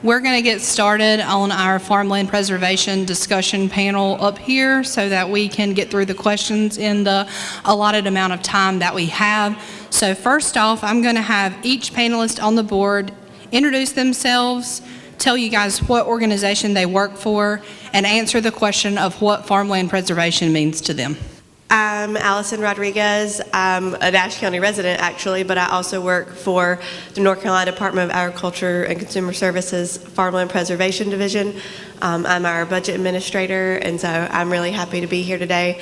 We're going to get started on our farmland preservation discussion panel up here so that we can get through the questions in the allotted amount of time that we have. So first off, I'm going to have each panelist on the board introduce themselves, tell you guys what organization they work for, and answer the question of what farmland preservation means to them. I'm Allison Rodriguez. I'm a Nash County resident, actually, but I also work for the North Carolina Department of Agriculture and Consumer Services Farmland Preservation Division. I'm our budget administrator, and so I'm really happy to be here today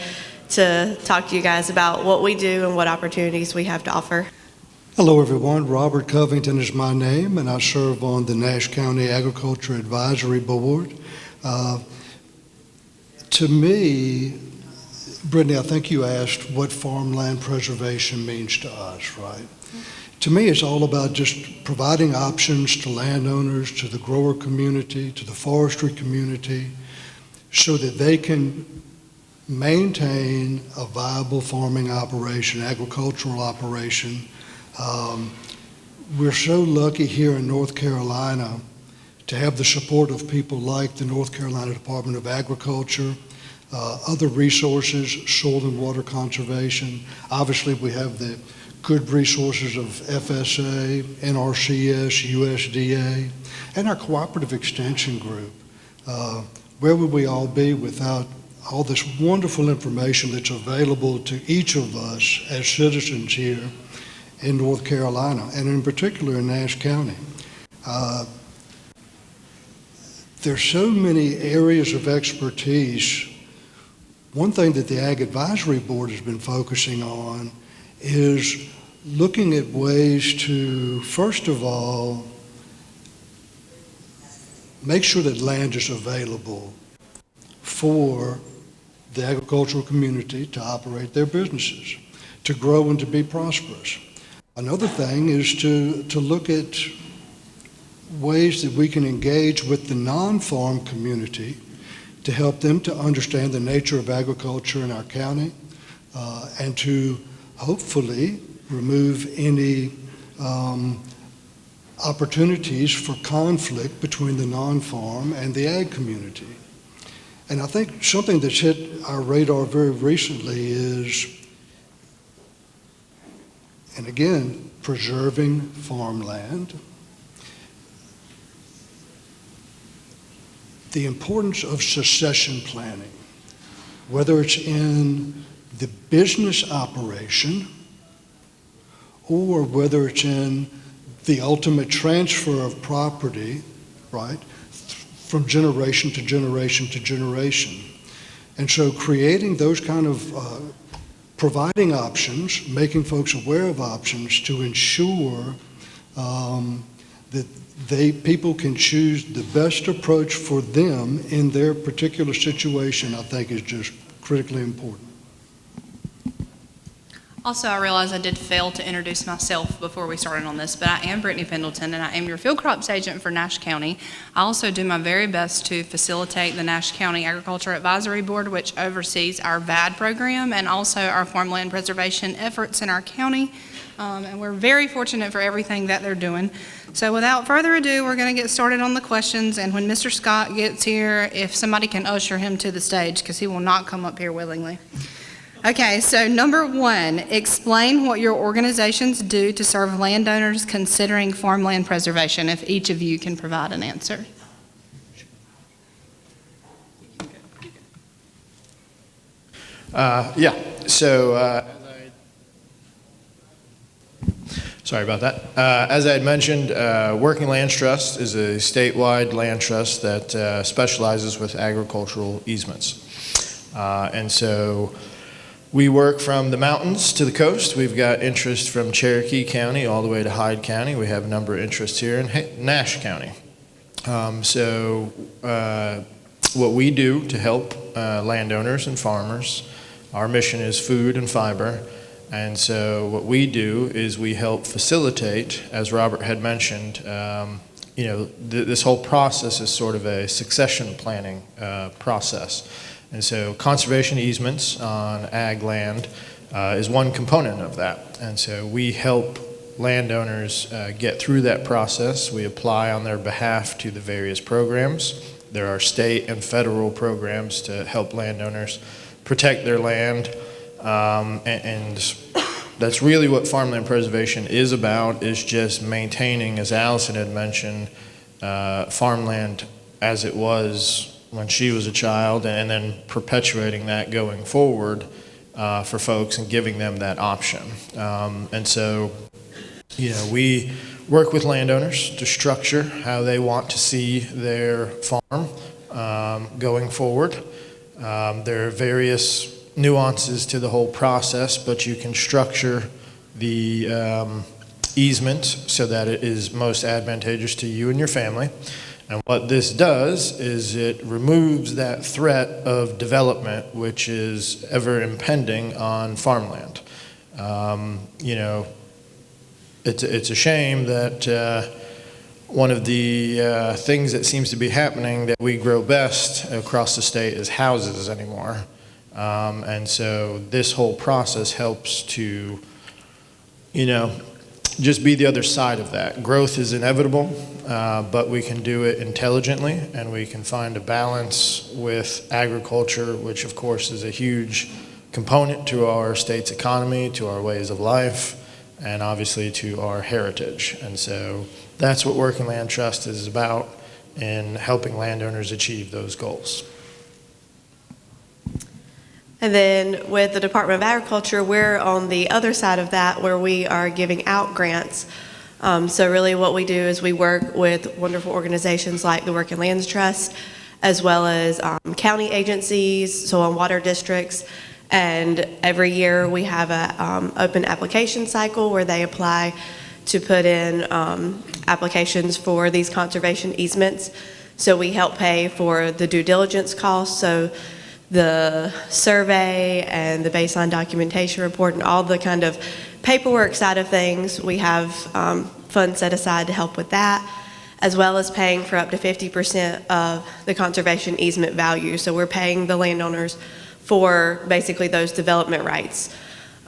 to talk to you guys about what we do and what opportunities we have to offer. Hello, everyone. Robert Covington is my name, and I serve on the Nash County Agriculture Advisory Board. To me, Brittany, I think you asked what farmland preservation means to us, right? To me, it's all about just providing options to landowners, to the grower community, to the forestry community, so that they can maintain a viable farming operation, agricultural operation. We're so lucky here in North Carolina to have the support of people like the North Carolina Department of Agriculture, other resources, soil and water conservation. Obviously, we have the good resources of FSA, NRCS, USDA, and our cooperative extension group. Where would we all be without all this wonderful information that's available to each of us as citizens here in North Carolina, and in particular in Nash County? There's so many areas of expertise. One thing that the Ag Advisory Board has been focusing on is looking at ways to, first of all, make sure that land is available for the agricultural community to operate their businesses, to grow and to be prosperous. Another thing is to look at ways that we can engage with the non-farm community to help them to understand the nature of agriculture in our county, and to hopefully remove any opportunities for conflict between the non-farm and the ag community. And I think something that's hit our radar very recently is, and again, preserving farmland. The importance of succession planning, whether it's in the business operation or whether it's in the ultimate transfer of property, right, from generation to generation to generation. And so creating those kind of, providing options, making folks aware of options to ensure that people can choose the best approach for them in their particular situation, I think is just critically important. Also, I realize I did fail to introduce myself before we started on this, but I am Brittany Pendleton, and I am your field crops agent for Nash County. I also do my very best to facilitate the Nash County Agriculture Advisory Board, which oversees our VAD program and also our farmland preservation efforts in our county. And we're very fortunate for everything that they're doing. So without further ado, we're going to get started on the questions. And when Mr. Scott gets here, if somebody can usher him to the stage, because he will not come up here willingly. Okay, so number one, explain what your organizations do to serve landowners considering farmland preservation, if each of you can provide an answer. Sorry about that. As I had mentioned, Working Lands Trust is a statewide land trust that specializes with agricultural easements. And so we work from the mountains to the coast. We've got interest from Cherokee County all the way to Hyde County. We have a number of interests here in Nash County. What we do to help landowners and farmers, our mission is food and fiber. And so what we do is we help facilitate, as Robert had mentioned, this whole process is sort of a succession planning process. And so conservation easements on ag land is one component of that. And so we help landowners get through that process. We apply on their behalf to the various programs. There are state and federal programs to help landowners protect their land, and that's really what farmland preservation is about, is just maintaining, as Allison had mentioned, farmland as it was when she was a child, and then perpetuating that going forward for folks and giving them that option. And so, we work with landowners to structure how they want to see their farm going forward. There are various nuances to the whole process, but you can structure the easement so that it is most advantageous to you and your family. And what this does is it removes that threat of development, which is ever impending on farmland. It's a shame that one of the things that seems to be happening that we grow best across the state is houses anymore. And so this whole process helps to, just be the other side of that. Growth is inevitable, but we can do it intelligently, and we can find a balance with agriculture, which of course is a huge component to our state's economy, to our ways of life, and obviously to our heritage. And so that's what Working Land Trust is about, in helping landowners achieve those goals. And then with the Department of Agriculture, we're on the other side of that, where we are giving out grants. So really what we do is we work with wonderful organizations like the Working Lands Trust, as well as county agencies, so on water districts. And every year we have an open application cycle where they apply to put in applications for these conservation easements. So we help pay for the due diligence costs, so the survey and the baseline documentation report and all the kind of paperwork side of things. We have funds set aside to help with that, as well as paying for up to 50% of the conservation easement value. So we're paying the landowners for basically those development rights.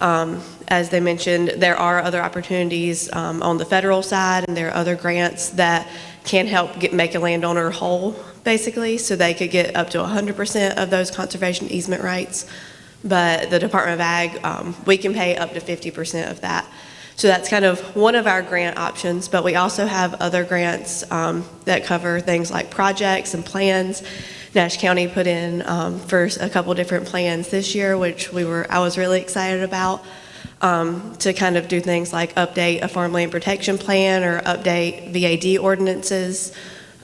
As they mentioned, there are other opportunities on the federal side, and there are other grants that can help make a landowner whole, basically, so they could get up to 100% of those conservation easement rights. But the Department of Ag, we can pay up to 50% of that. So that's kind of one of our grant options, but we also have other grants that cover things like projects and plans. Nash County put in for a couple different plans this year, which I was really excited about, to kind of do things like update a farmland protection plan or update VAD ordinances,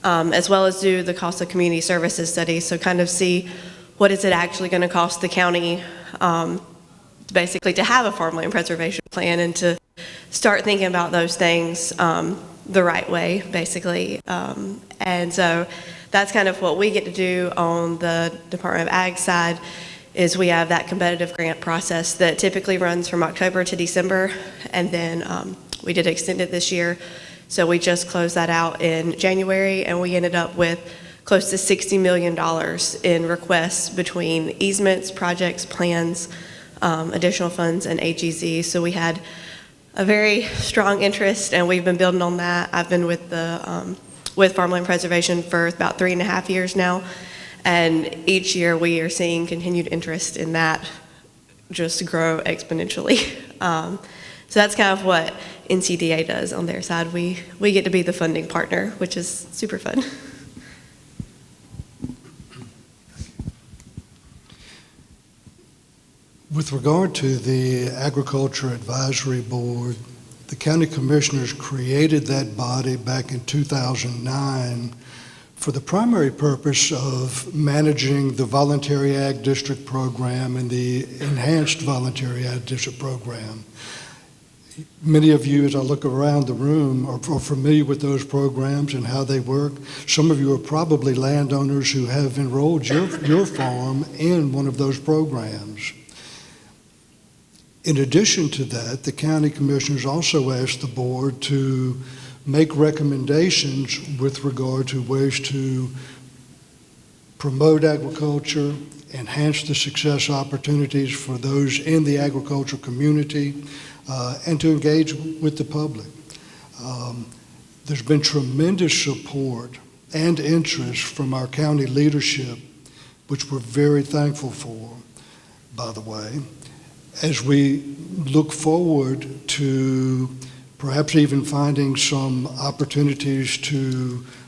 as well as do the cost of community services study. So kind of see what is it actually going to cost the county basically to have a farmland preservation plan, and to start thinking about those things the right way, basically. And so that's kind of what we get to do on the Department of Ag side, is we have that competitive grant process that typically runs from October to December, and then we did extend it this year. So we just closed that out in January, and we ended up with close to $60 million in requests between easements, projects, plans, additional funds, and AGZ. So we had a very strong interest, and we've been building on that. I've been with with farmland preservation for about 3.5 years now, and each year we are seeing continued interest in that just grow exponentially. So that's kind of what NCDA does on their side. We get to be the funding partner, which is super fun. With regard to the Agriculture Advisory Board, the county commissioners created that body back in 2009 for the primary purpose of managing the Voluntary Ag District Program and the Enhanced Voluntary Ag District Program. Many of you, as I look around the room, are familiar with those programs and how they work. Some of you are probably landowners who have enrolled your farm in one of those programs. In addition to that, the county commissioners also asked the board to make recommendations with regard to ways to promote agriculture enhance the success opportunities for those in the agricultural community, and to engage with the public. There's been tremendous support and interest from our county leadership, which we're very thankful for, by the way, as we look forward to perhaps even finding some opportunities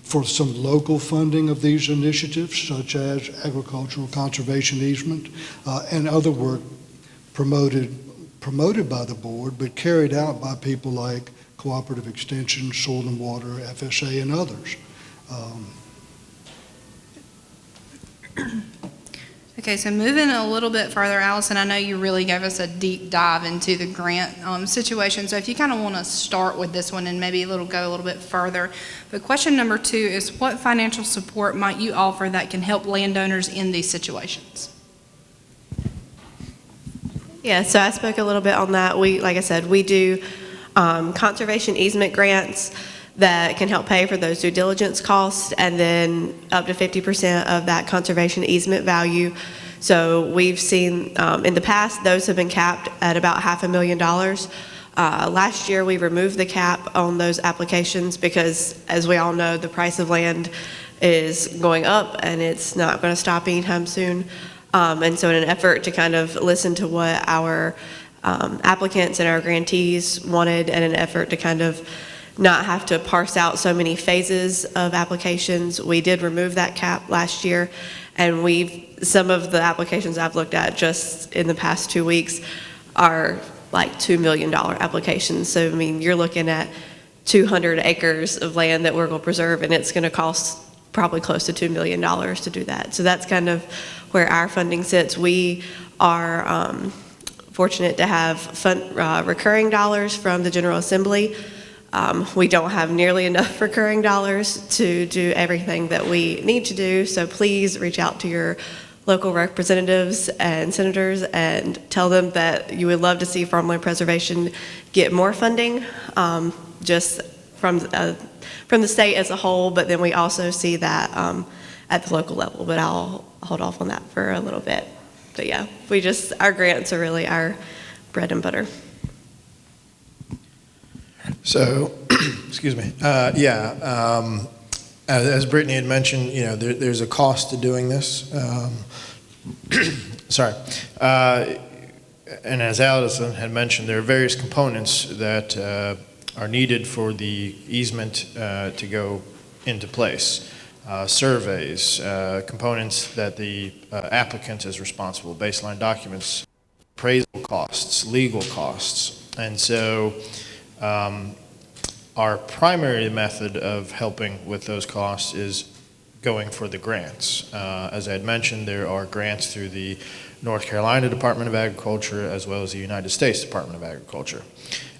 for some local funding of these initiatives, such as agricultural conservation easement and other work promoted by the board, but carried out by people like Cooperative Extension, Soil and Water, FSA, and others. Okay, so moving a little bit further, Allison, I know you really gave us a deep dive into the grant situation, so if you kind of want to start with this one and maybe go a little bit further. But question number 2 is, what financial support might you offer that can help landowners in these situations? Yeah, so I spoke a little bit on that. Like I said, we do conservation easement grants that can help pay for those due diligence costs, and then up to 50% of that conservation easement value. So we've seen in the past, those have been capped at about $500,000. Last year, we removed the cap on those applications because, as we all know, the price of land is going up and it's not going to stop anytime soon. And so in an effort to kind of listen to what our applicants and our grantees wanted, and an effort to kind of not have to parse out so many phases of applications, we did remove that cap last year. And some of the applications I've looked at just in the past 2 weeks are like $2 million applications. So, I mean, you're looking at 200 acres of land that we're going to preserve, and it's going to cost probably close to $2 million to do that. So that's kind of where our funding sits. We are fortunate to have recurring dollars from the General Assembly. We don't have nearly enough recurring dollars to do everything that we need to do, so please reach out to your local representatives and senators and tell them that you would love to see farmland preservation get more funding, just from the state as a whole, but then we also see that at the local level, but I'll hold off on that for a little bit. But yeah, our grants are really our bread and butter. So, excuse me. As Brittany had mentioned, there's a cost to doing this. Sorry. And as Allison had mentioned, there are various components that are needed for the easement to go into place. Surveys, components that the applicant is responsible, baseline documents, appraisal costs, legal costs. And so our primary method of helping with those costs is going for the grants. As I had mentioned, there are grants through the North Carolina Department of Agriculture as well as the United States Department of Agriculture.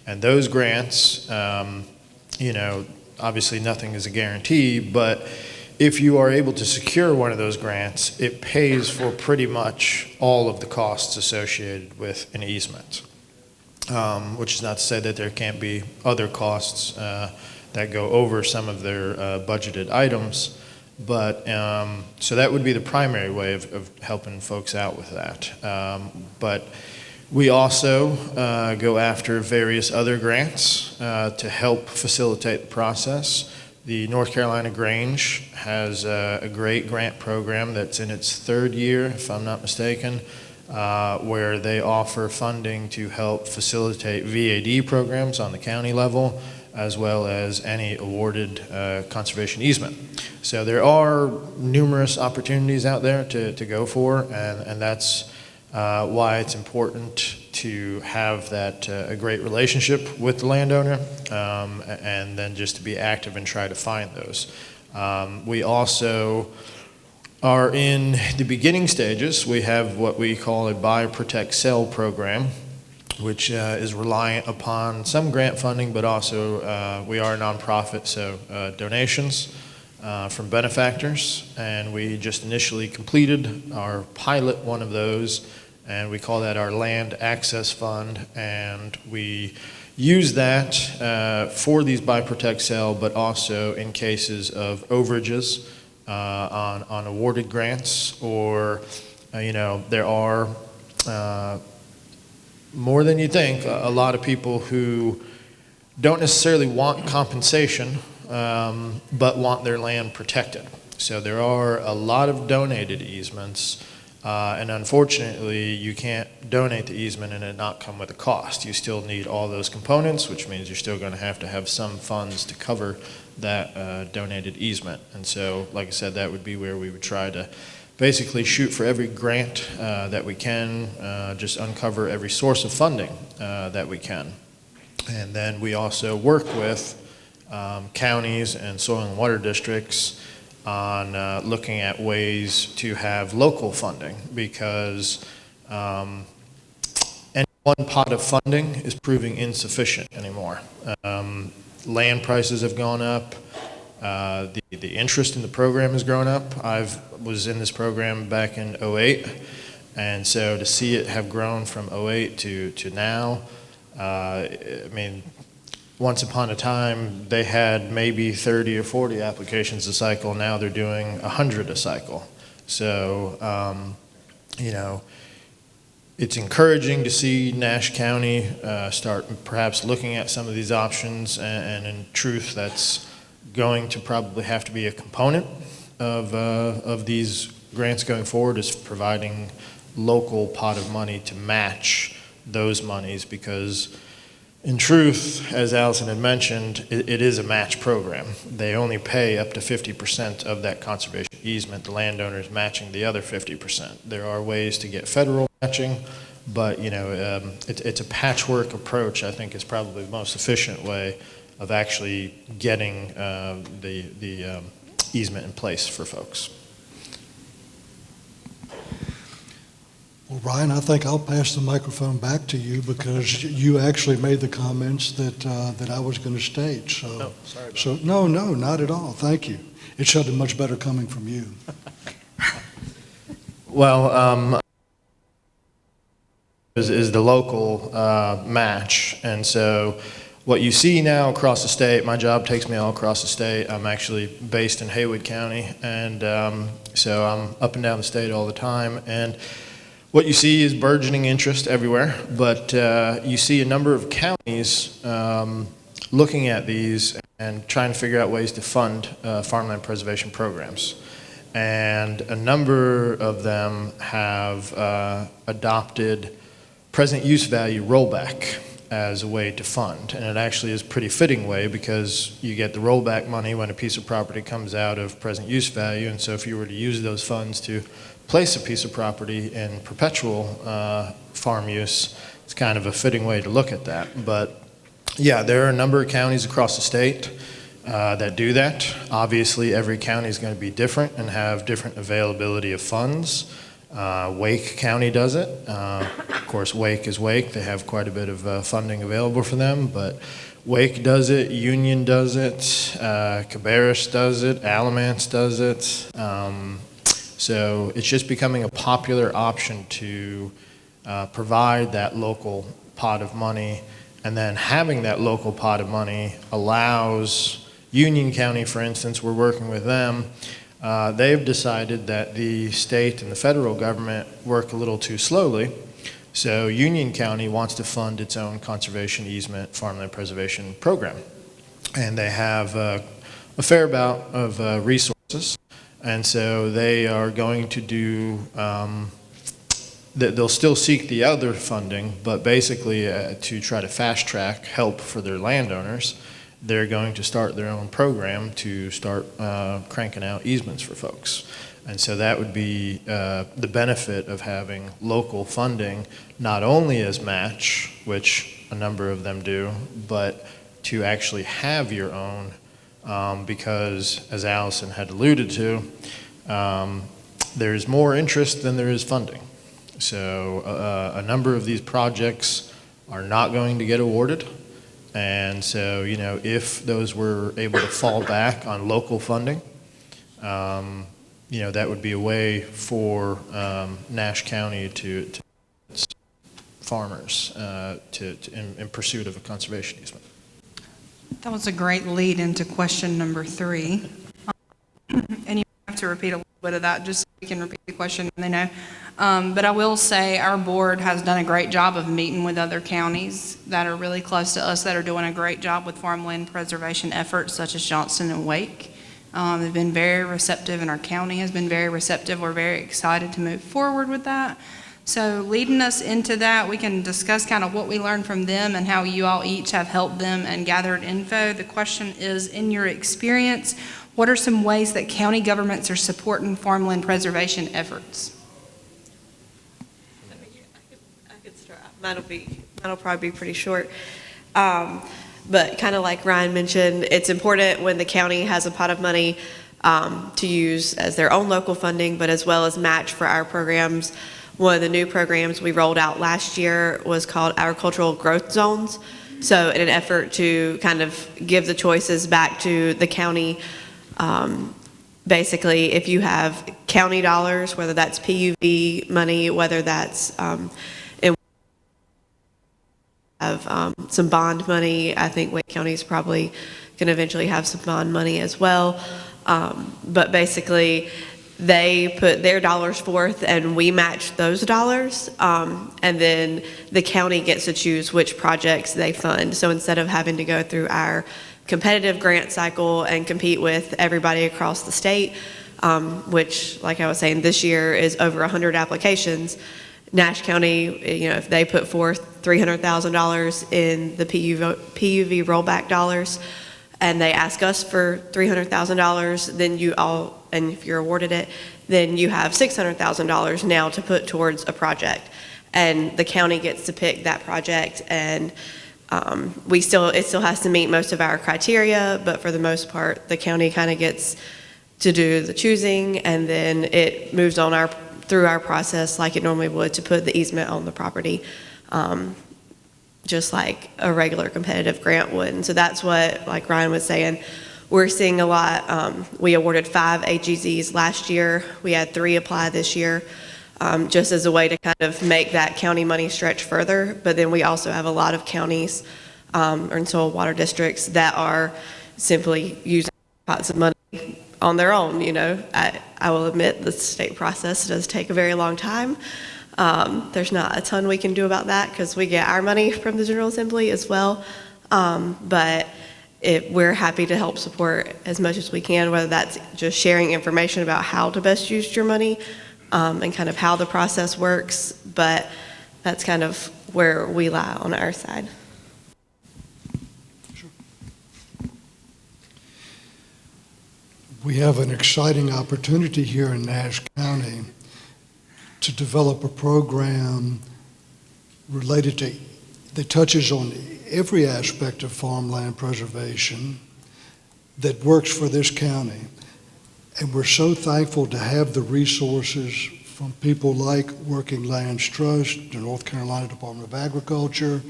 And those grants, obviously nothing is a guarantee, but if you are able to secure one of those grants, it pays for pretty much all of the costs associated with an easement. Which is not to say that there can't be other costs that go over some of their budgeted items, but so that would be the primary way of helping folks out with that. But we also go after various other grants to help facilitate the process. The North Carolina Grange has a great grant program that's in its 3rd year, if I'm not mistaken, where they offer funding to help facilitate VAD programs on the county level, as well as any awarded conservation easement. So there are numerous opportunities out there to go for, and that's why it's important to have that a great relationship with the landowner, and then just to be active and try to find those. We also are in the beginning stages. We have what we call a buy, protect, sell program, which is reliant upon some grant funding, but also we are a nonprofit, so donations from benefactors. And we just initially completed our pilot one of those, and we call that our Land Access Fund. And we use that for these buy, protect, sell, but also in cases of overages on awarded grants, or there are more than you think a lot of people who don't necessarily want compensation, but want their land protected. So there are a lot of donated easements, and unfortunately, you can't donate the easement and it not come with a cost. You still need all those components, which means you're still going to have some funds to cover that donated easement. And so, like I said, that would be where we would try to basically shoot for every grant that we can, just uncover every source of funding that we can. And then we also work with counties and soil and water districts on looking at ways to have local funding, because any one pot of funding is proving insufficient anymore. Land prices have gone up. The interest in the program has grown up. I was in this program back in '08, and so to see it have grown from '08 to now, I mean, once upon a time they had maybe 30 or 40 applications a cycle. Now they're doing 100 a cycle. So, it's encouraging to see Nash County start perhaps looking at some of these options, and in truth, that's going to probably have to be a component of these grants going forward, is providing local pot of money to match those monies, because in truth, as Allison had mentioned, it is a match program. They only pay up to 50% of that conservation easement, the landowner's matching the other 50%. There are ways to get federal matching, but it's a patchwork approach. I think is probably the most efficient way of actually getting the easement in place for folks. Well, Ryan, I think I'll pass the microphone back to you, because you actually made the comments that I was going to state. So, Oh, sorry about that. No, not at all. Thank you. It sounded much better coming from you. Well, is the local match, and so what you see now across the state, my job takes me all across the state. I'm actually based in Haywood County, and so I'm up and down the state all the time. And what you see is burgeoning interest everywhere, but you see a number of counties looking at these and trying to figure out ways to fund farmland preservation programs. And a number of them have adopted present use value rollback as a way to fund. And it actually is a pretty fitting way, because you get the rollback money when a piece of property comes out of present use value. And so if you were to use those funds to place a piece of property in perpetual farm use, it's kind of a fitting way to look at that. But yeah, there are a number of counties across the state that do that. Obviously, every county is going to be different and have different availability of funds. Wake County does it. Of course, Wake is Wake. They have quite a bit of funding available for them, but Wake does it, Union does it, Cabarrus does it, Alamance does it. So it's just becoming a popular option to provide that local pot of money, and then having that local pot of money allows Union County, for instance, we're working with them. They've decided that the state and the federal government work a little too slowly. So Union County wants to fund its own conservation easement farmland preservation program. And they have a fair amount of resources. And so they are going to do, they'll still seek the other funding, but basically to try to fast track help for their landowners, they're going to start their own program to start cranking out easements for folks. And so that would be the benefit of having local funding, not only as match, which a number of them do, but to actually have your own, because as Allison had alluded to, there's more interest than there is funding. So a number of these projects are not going to get awarded. And so, if those were able to fall back on local funding, that would be a way for Nash County to farmers in pursuit of a conservation easement. That was a great lead into question number 3. And you have to repeat a little bit of that just so we can repeat the question and they know. But I will say our board has done a great job of meeting with other counties that are really close to us that are doing a great job with farmland preservation efforts such as Johnston and Wake. They've been very receptive and our county has been very receptive. We're very excited to move forward with that. So leading us into that, we can discuss kind of what we learned from them and how you all each have helped them and gathered info. The question is, in your experience, what are some ways that county governments are supporting farmland preservation efforts? I could start. Mine'll probably be pretty short. But kind of like Ryan mentioned, it's important when the county has a pot of money to use as their own local funding, but as well as match for our programs. One of the new programs we rolled out last year was called Agricultural Growth Zones. So in an effort to kind of give the choices back to the county, basically if you have county dollars, whether that's PUV money, whether that's some bond money. I think Wake County is probably going to eventually have some bond money as well. But basically, they put their dollars forth and we match those dollars. And then the county gets to choose which projects they fund. So instead of having to go through our competitive grant cycle and compete with everybody across the state, which, like I was saying, this year is over 100 applications, Nash County, if they put forth $300,000 in the PUV rollback dollars, and they ask us for $300,000, then and if you're awarded it, then you have $600,000 now to put towards a project, and the county gets to pick that project, and it still has to meet most of our criteria, but for the most part, the county kind of gets to do the choosing, and then it moves on through our process like it normally would to put the easement on the property, just like a regular competitive grant would. And so that's what, like Ryan was saying, we're seeing a lot. We awarded 5 AGZs last year. We had 3 apply this year, just as a way to kind of make that county money stretch further. But then we also have a lot of counties and soil water districts that are simply using pots of money on their own. I will admit the state process does take a very long time. There's not a ton we can do about that because we get our money from the General Assembly as well. But we're happy to help support as much as we can, whether that's just sharing information about how to best use your money and kind of how the process works. But that's kind of where we lie on our side. We have an exciting opportunity here in Nash County to develop a program that touches on every aspect of farmland preservation that works for this county. And we're so thankful to have the resources from people like Working Lands Trust, the North Carolina Department of Agriculture,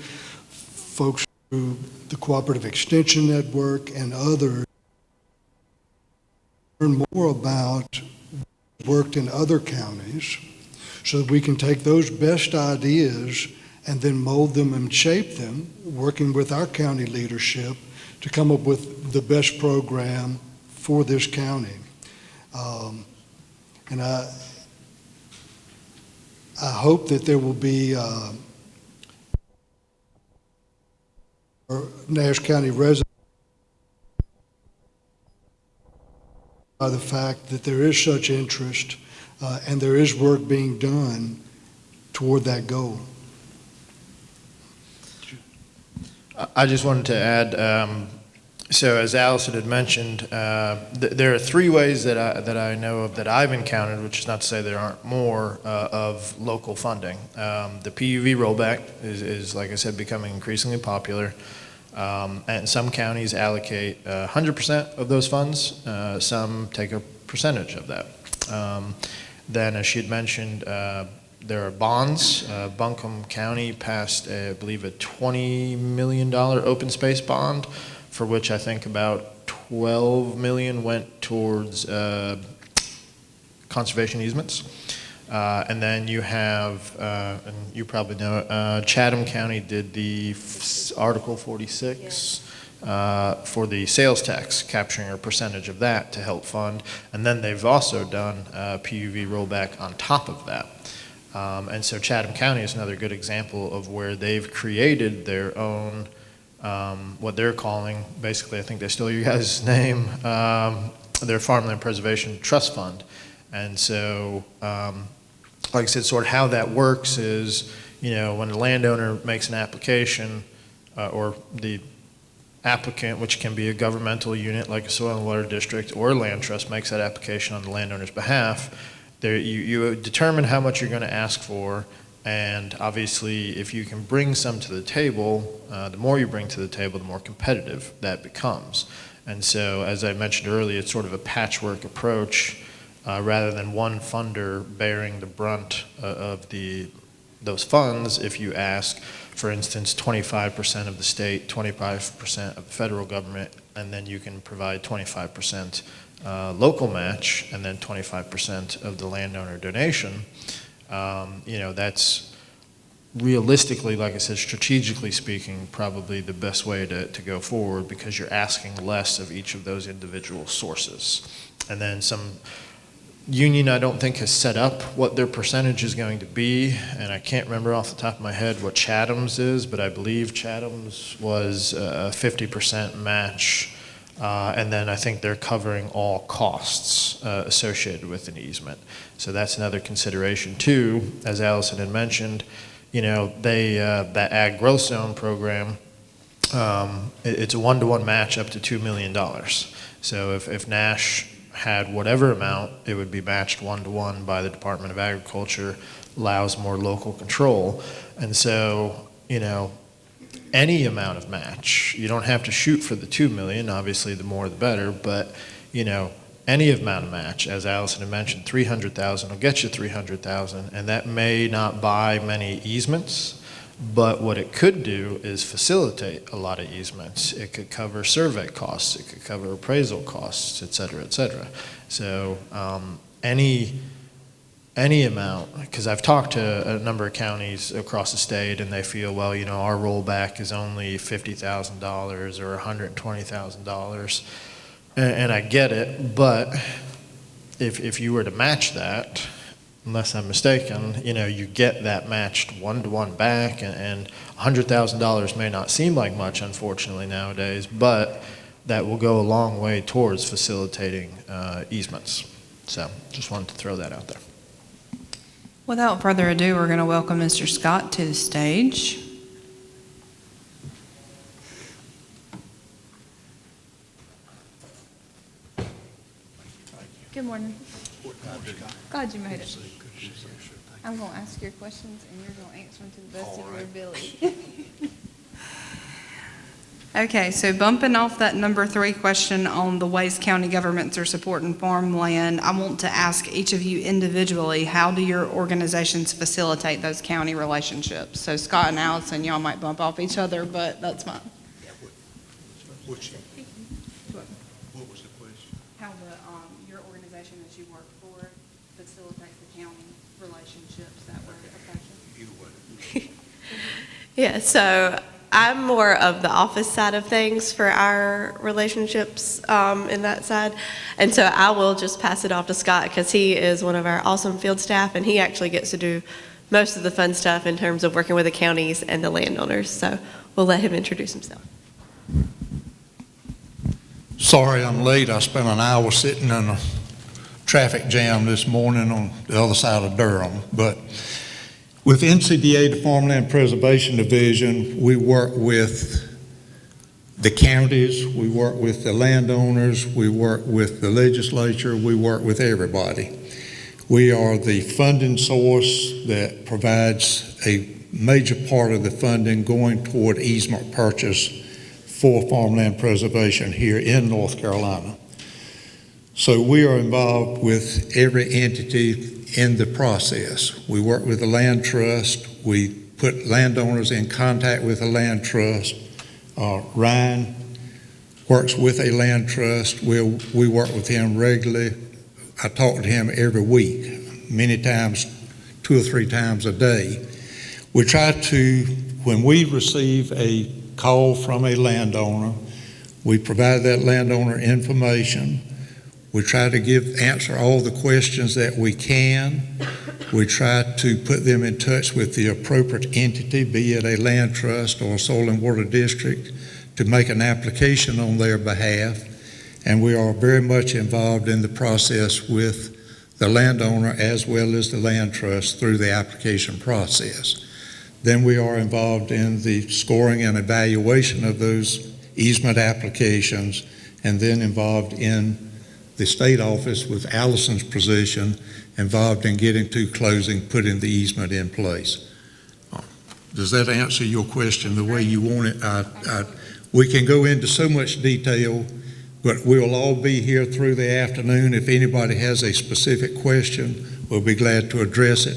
folks through the Cooperative Extension Network, and others. Learn more about what worked in other counties so that we can take those best ideas and then mold them and shape them, working with our county leadership to come up with the best program for this county. And I hope that there will be Nash County residents by the fact that there is such interest and there is work being done toward that goal. I just wanted to add, so as Allison had mentioned, there are 3 ways that I know of that I've encountered, which is not to say there aren't more, of local funding. The PUV rollback is, like I said, becoming increasingly popular. And some counties allocate 100% of those funds. Some take a percentage of that. Then, as she had mentioned, there are bonds. Buncombe County passed, I believe, a $20 million open space bond, for which I think about $12 million went towards conservation easements. And then you have, and you probably know, Chatham County did the Article 46 for the sales tax, capturing a percentage of that to help fund. And then they've also done PUV rollback on top of that. And so Chatham County is another good example of where they've created their own, what they're calling, basically, I think they stole your guys' name, their Farmland Preservation Trust Fund. And so, like I said, sort of how that works is, when a landowner makes an application, or the applicant, which can be a governmental unit like a soil and water district or a land trust, makes that application on the landowner's behalf, you determine how much you're going to ask for, and obviously if you can bring some to the table, the more you bring to the table, the more competitive that becomes. And so, as I mentioned earlier, it's sort of a patchwork approach rather than one funder bearing the brunt of those funds. If you ask, for instance, 25% of the state, 25% of the federal government, and then you can provide 25% local match, and then 25% of the landowner donation, that's realistically, like I said, strategically speaking, probably the best way to go forward, because you're asking less of each of those individual sources. And then some union, I don't think, has set up what their percentage is going to be, and I can't remember off the top of my head what Chatham's is, but I believe Chatham's was a 50% match, and then I think they're covering all costs associated with an easement. So that's another consideration too. As Allison had mentioned, that Ag Growth Zone program, it's a one-to-one match up to $2 million. So if Nash had whatever amount, it would be matched one-to-one by the Department of Agriculture, allows more local control. And so, any amount of match, you don't have to shoot for the 2 million, obviously the more the better, but, any amount of match, as Allison had mentioned, 300,000 will get you 300,000, and that may not buy many easements, but what it could do is facilitate a lot of easements. It could cover survey costs, it could cover appraisal costs, et cetera, et cetera. So any amount, because I've talked to a number of counties across the state, and they feel, well, our rollback is only $50,000 or $120,000, and I get it, but if you were to match that, unless I'm mistaken, you get that matched one-to-one back, and $100,000 may not seem like much, unfortunately, nowadays, but that will go a long way towards facilitating easements. So just wanted to throw that out there. Without further ado, we're going to welcome Mr. Scott to the stage. Good morning. Glad you made it. I'm going to ask your questions, and you're going to answer them to the best of your ability. Okay, so bumping off that number 3 question on the ways county governments are supporting farmland, I want to ask each of you individually, how do your organizations facilitate those county relationships? So Scott and Allison, y'all might bump off each other, but that's fine. What was the question? How your organization that you work for facilitates the county relationships that were affected? Yeah, so I'm more of the office side of things for our relationships in that side. And so I will just pass it off to Scott, because he is one of our awesome field staff, and he actually gets to do most of the fun stuff in terms of working with the counties and the landowners. So we'll let him introduce himself. Sorry I'm late. I spent an hour sitting in a traffic jam this morning on the other side of Durham. But with NCDA, the Farmland Preservation Division, we work with the counties, we work with the landowners, we work with the legislature, we work with everybody. We are the funding source that provides a major part of the funding going toward easement purchase for farmland preservation here in North Carolina. So we are involved with every entity in the process. We work with the land trust. We put landowners in contact with the land trust. Ryan works with a land trust. We work with him regularly. I talk to him every week, many times, 2 or 3 times a day. We try to, when we receive a call from a landowner, we provide that landowner information. We try to answer all the questions that we can. We try to put them in touch with the appropriate entity, be it a land trust or a soil and water district, to make an application on their behalf. And we are very much involved in the process with the landowner as well as the land trust through the application process. Then we are involved in the scoring and evaluation of those easement applications, and then involved in the state office with Allison's position, involved in getting to closing, putting the easement in place. Does that answer your question the way you want it? We can go into so much detail, but we'll all be here through the afternoon. If anybody has a specific question, we'll be glad to address it.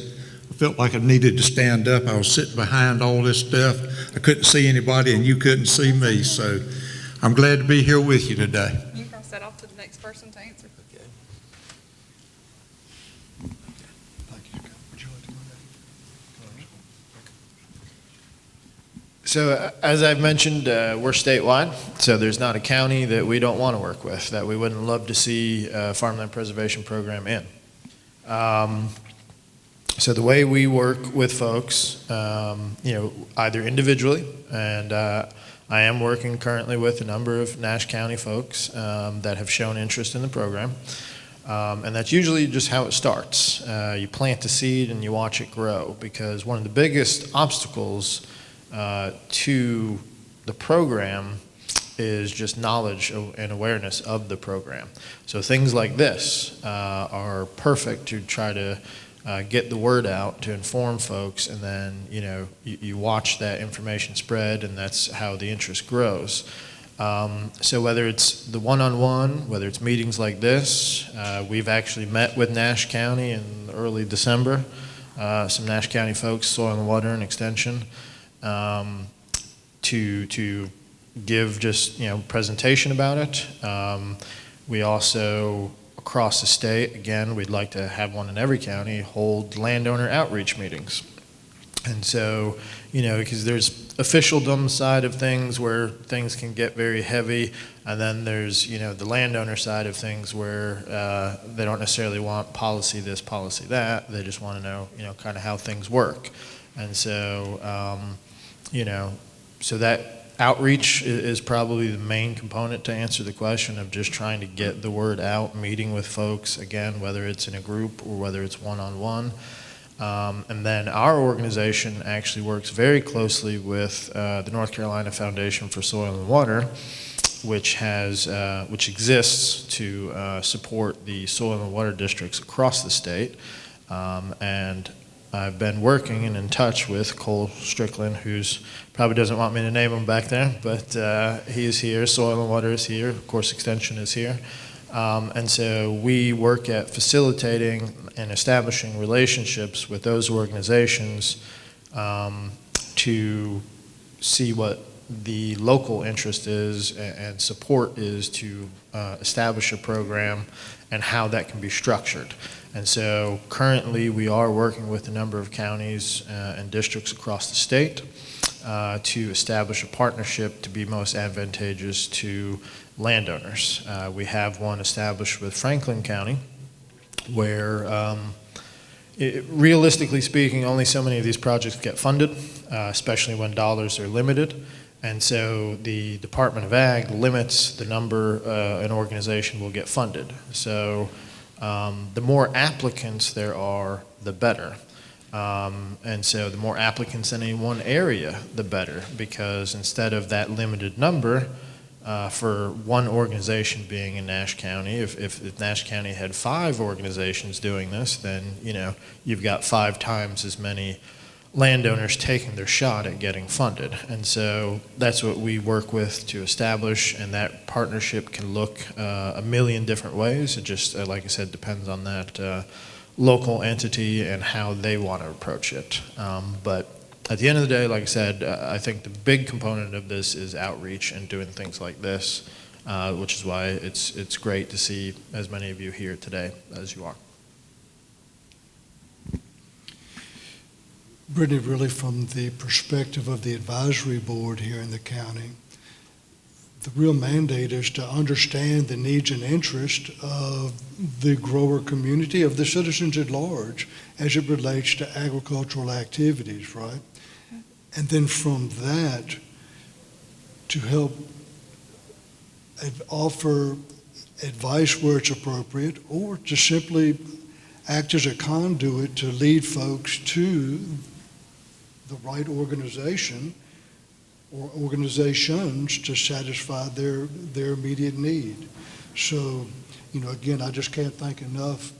I felt like I needed to stand up. I was sitting behind all this stuff. I couldn't see anybody and you couldn't see me, so I'm glad to be here with you today. You can cross that off to the next person to answer. Thank you. Would you like to go next? So as I've mentioned, we're statewide, so there's not a county that we don't want to work with, that we wouldn't love to see a farmland preservation program in. So the way we work with folks, either individually, and I am working currently with a number of Nash County folks that have shown interest in the program. And that's usually just how it starts. You plant the seed and you watch it grow, because one of the biggest obstacles to the program is just knowledge and awareness of the program. So things like this are perfect to try to get the word out, to inform folks, and then you watch that information spread, and that's how the interest grows. So whether it's the one-on-one, whether it's meetings like this, we've actually met with Nash County in early December, some Nash County folks, Soil and Water and Extension, to give just presentation about it. We also, across the state, again, we'd like to have one in every county, hold landowner outreach meetings. And so, because there's officialdom side of things where things can get very heavy, and then there's, the landowner side of things where they don't necessarily want policy this, policy that. They just want to know, kind of how things work. And so, so that outreach is probably the main component to answer the question of just trying to get the word out, meeting with folks, again, whether it's in a group or whether it's one-on-one. And then our organization actually works very closely with the North Carolina Foundation for Soil and Water, which exists to support the soil and water districts across the state. And I've been working and in touch with Cole Strickland, who's probably doesn't want me to name him back there, but he is here. Soil and Water is here. Of course, Extension is here. And so we work at facilitating and establishing relationships with those organizations to see what the local interest is and support is to establish a program and how that can be structured. And so currently we are working with a number of counties and districts across the state to establish a partnership to be most advantageous to landowners. We have one established with Franklin County where realistically speaking, only so many of these projects get funded, especially when dollars are limited. And so the Department of Ag limits the number an organization will get funded. So the more applicants there are, the better. And so the more applicants in any one area, the better, because instead of that limited number for one organization being in Nash County, if Nash County had 5 organizations doing this, then you've got 5 times as many landowners taking their shot at getting funded. And so that's what we work with to establish, and that partnership can look a million different ways. It just, like I said, depends on that local entity and how they want to approach it. But at the end of the day, like I said, I think the big component of this is outreach and doing things like this, which is why it's great to see as many of you here today as you are. Brittany, really from the perspective of the advisory board here in the county, the real mandate is to understand the needs and interests of the grower community, of the citizens at large, as it relates to agricultural activities, right? And then from that, to help offer advice where it's appropriate, or to simply act as a conduit to lead folks to the right organization or organizations to satisfy their immediate need. So, again, I just can't thank enough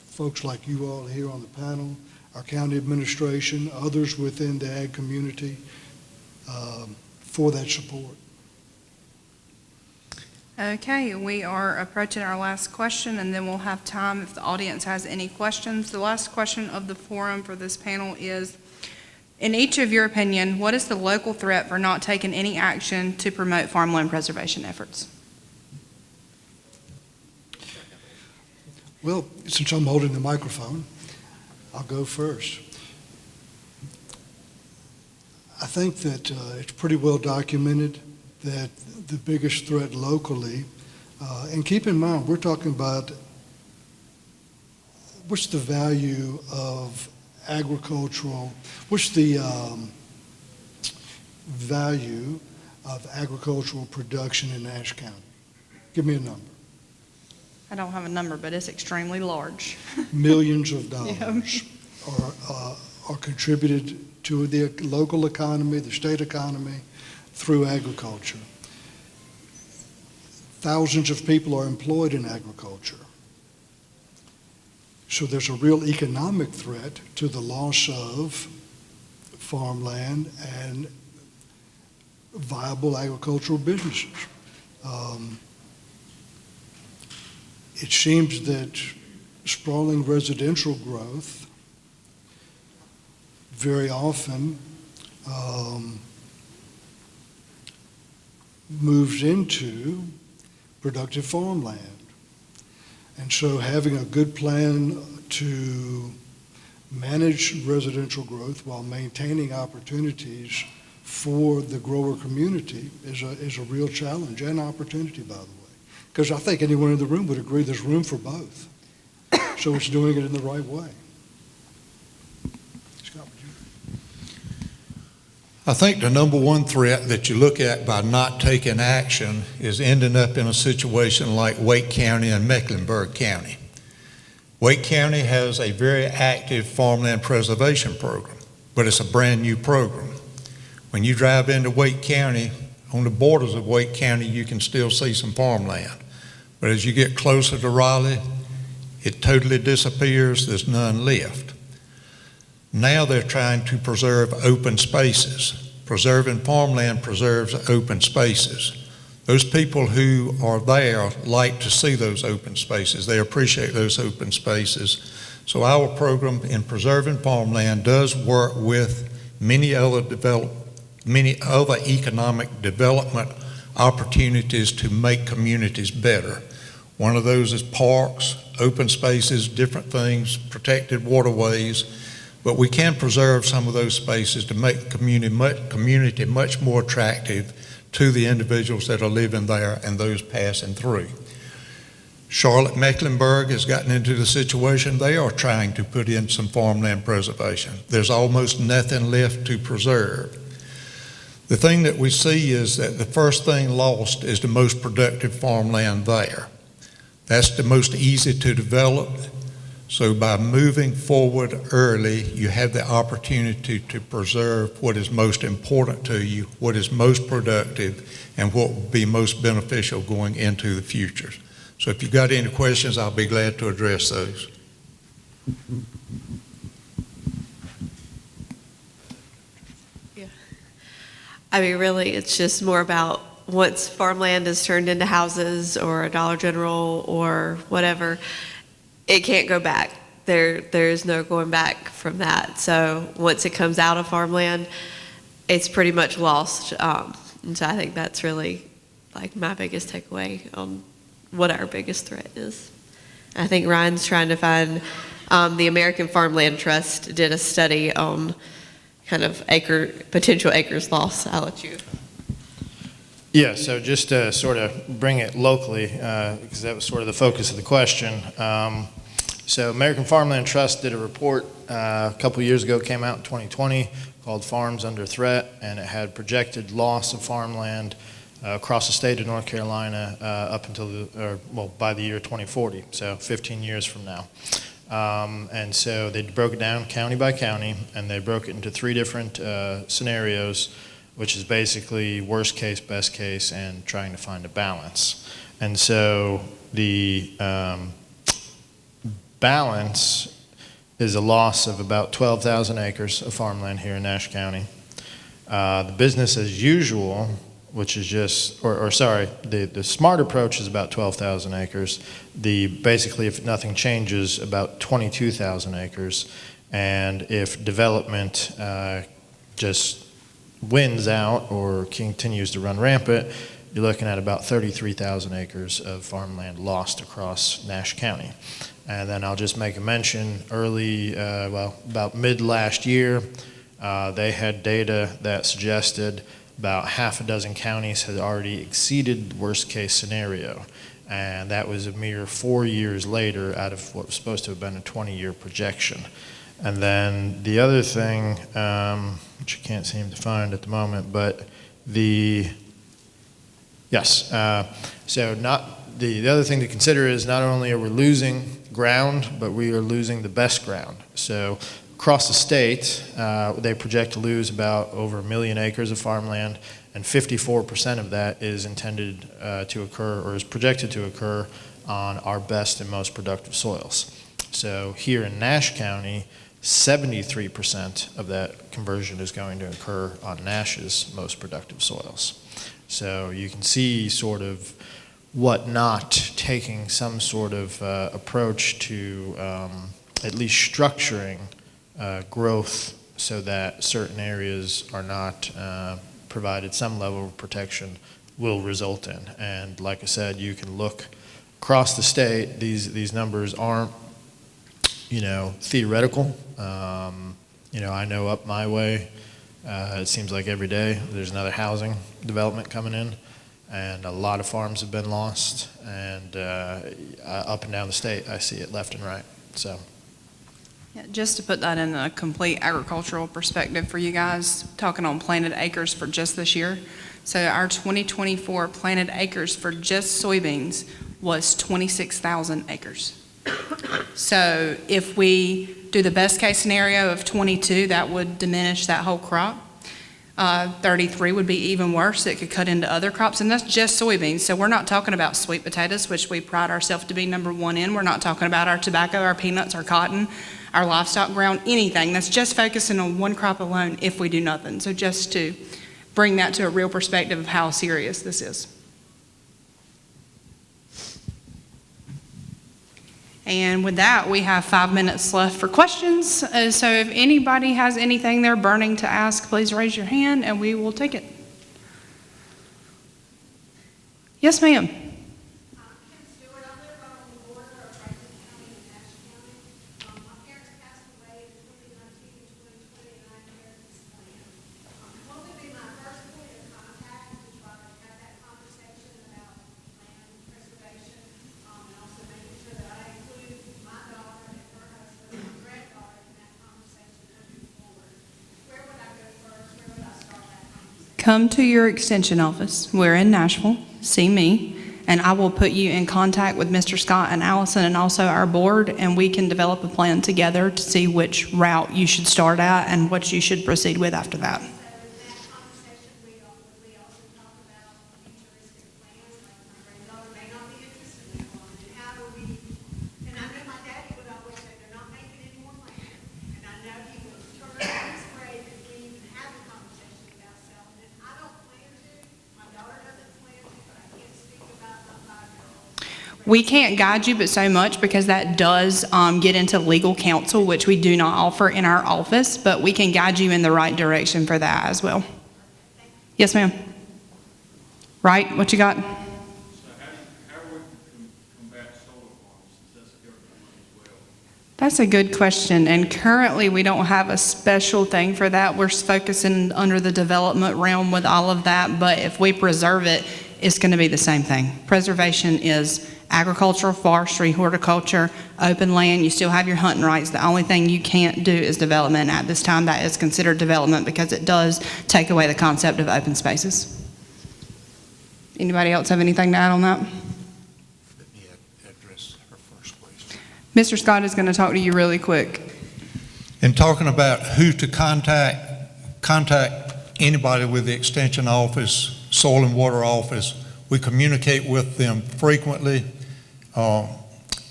folks like you all here on the panel, our county administration, others within the ag community, for that support. Okay, we are approaching our last question, and then we'll have time if the audience has any questions. The last question of the forum for this panel is, in each of your opinion, what is the local threat for not taking any action to promote farmland preservation efforts? Well, since I'm holding the microphone, I'll go first. I think that it's pretty well documented that the biggest threat locally, and keep in mind, we're talking about what's the value of agricultural, what's the value of agricultural production in Nash County? Give me a number. I don't have a number, but it's extremely large. Millions of dollars are contributed to the local economy, the state economy, through agriculture. Thousands of people are employed in agriculture. So there's a real economic threat to the loss of farmland and viable agricultural businesses. It seems that sprawling residential growth very often moves into productive farmland. And so having a good plan to manage residential growth while maintaining opportunities for the grower community is a real challenge and opportunity, by the way. Because I think anyone in the room would agree there's room for both. So it's doing it in the right way. Scott, would you? I think the number one threat that you look at by not taking action is ending up in a situation like Wake County and Mecklenburg County. Wake County has a very active farmland preservation program, but it's a brand new program. When you drive into Wake County, on the borders of Wake County, you can still see some farmland. But as you get closer to Raleigh, it totally disappears, there's none left. Now they're trying to preserve open spaces. Preserving farmland preserves open spaces. Those people who are there like to see those open spaces. They appreciate those open spaces. So our program in preserving farmland does work with many other economic development opportunities to make communities better. One of those is parks, open spaces, different things, protected waterways, but we can preserve some of those spaces to make community much more attractive to the individuals that are living there and those passing through. Charlotte Mecklenburg has gotten into the situation they are trying to put in some farmland preservation. There's almost nothing left to preserve. The thing that we see is that the first thing lost is the most productive farmland there. That's the most easy to develop. So by moving forward early, you have the opportunity to preserve what is most important to you, what is most productive, and what will be most beneficial going into the future. So if you've got any questions, I'll be glad to address those. I mean, really, it's just more about once farmland is turned into houses or a Dollar General or whatever, it can't go back. There's no going back from that. So once it comes out of farmland, it's pretty much lost. And so I think that's really like my biggest takeaway on what our biggest threat is. I think Ryan's trying to find, the American Farmland Trust did a study on kind of potential acres lost. I'll let you. Yeah, so just to sort of bring it locally, because that was sort of the focus of the question. So American Farmland Trust did a report a couple years ago, came out in 2020, called Farms Under Threat, and it had projected loss of farmland across the state of North Carolina up until, by the year 2040, so 15 years from now. And so they broke it down county by county, and they broke it into 3 different scenarios, which is basically worst case, best case, and trying to find a balance. And so the balance is a loss of about 12,000 acres of farmland here in Nash County. The business as usual, which is just, the smart approach is about 12,000 acres. Basically, if nothing changes, about 22,000 acres. And if development just wins out or continues to run rampant, you're looking at about 33,000 acres of farmland lost across Nash County. And then I'll just make a mention about mid last year, they had data that suggested about half a dozen counties had already exceeded the worst case scenario. And that was a mere 4 years later out of what was supposed to have been a 20-year projection. And then the other thing, which I can't seem to find at the moment, but the other thing to consider is not only are we losing ground, but we are losing the best ground. So across the state, they project to lose about over 1 million acres of farmland, and 54% of that is intended to occur, or is projected to occur, on our best and most productive soils. So here in Nash County, 73% of that conversion is going to occur on Nash's most productive soils. So you can see sort of what not taking some sort of approach to at least structuring growth so that certain areas are not provided some level of protection will result in. And like I said, you can look across the state, these numbers aren't, theoretical. I know up my way, it seems like every day there's another housing development coming in, and a lot of farms have been lost, and up and down the state I see it left and right. So Yeah, just to put that in a complete agricultural perspective for you guys, talking on planted acres for just this year. So our 2024 planted acres for just soybeans was 26,000 acres. So if we do the best case scenario of 22, that would diminish that whole crop. 33 would be even worse. It could cut into other crops, and that's just soybeans. So we're not talking about sweet potatoes, which we pride ourselves to be #1 in. We're not talking about our tobacco, our peanuts, our cotton, our livestock ground, anything. That's just focusing on one crop alone if we do nothing. So just to bring that to a real perspective of how serious this is. And with that, we have 5 minutes left for questions. So if anybody has anything they're burning to ask, please raise your hand and we will take it. Yes, ma'am. Come to your extension office. We're in Nashville. See me, and I will put you in contact with Mr. Scott and Allison and also our board, and we can develop a plan together to see which route you should start at and what you should proceed with after that. We can't guide you but so much because that does get into legal counsel, which we do not offer in our office, but we can guide you in the right direction for that as well. Yes, ma'am. Right, what you got? So how are we combat solar farms since that's government money as well? That's a good question, and currently we don't have a special thing for that. We're focusing under the development realm with all of that, but if we preserve it, it's going to be the same thing. Preservation is agricultural, forestry, horticulture, open land. You still have your hunting rights. The only thing you can't do is development. At this time, that is considered development because it does take away the concept of open spaces. Anybody else have anything to add on that? Let me address her first question. Mr. Scott is going to talk to you really quick. In talking about who to contact anybody with the Extension Office, Soil and Water Office. We communicate with them frequently.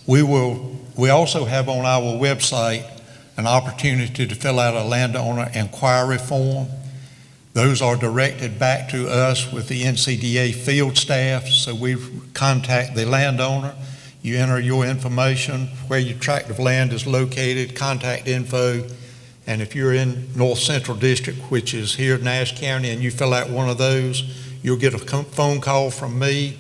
We also have on our website an opportunity to fill out a landowner inquiry form. Those are directed back to us with the NCDA field staff, so we contact the landowner. You enter your information, where your tract of land is located, contact info, and if you're in North Central District, which is here in Nash County, and you fill out one of those, you'll get a phone call from me.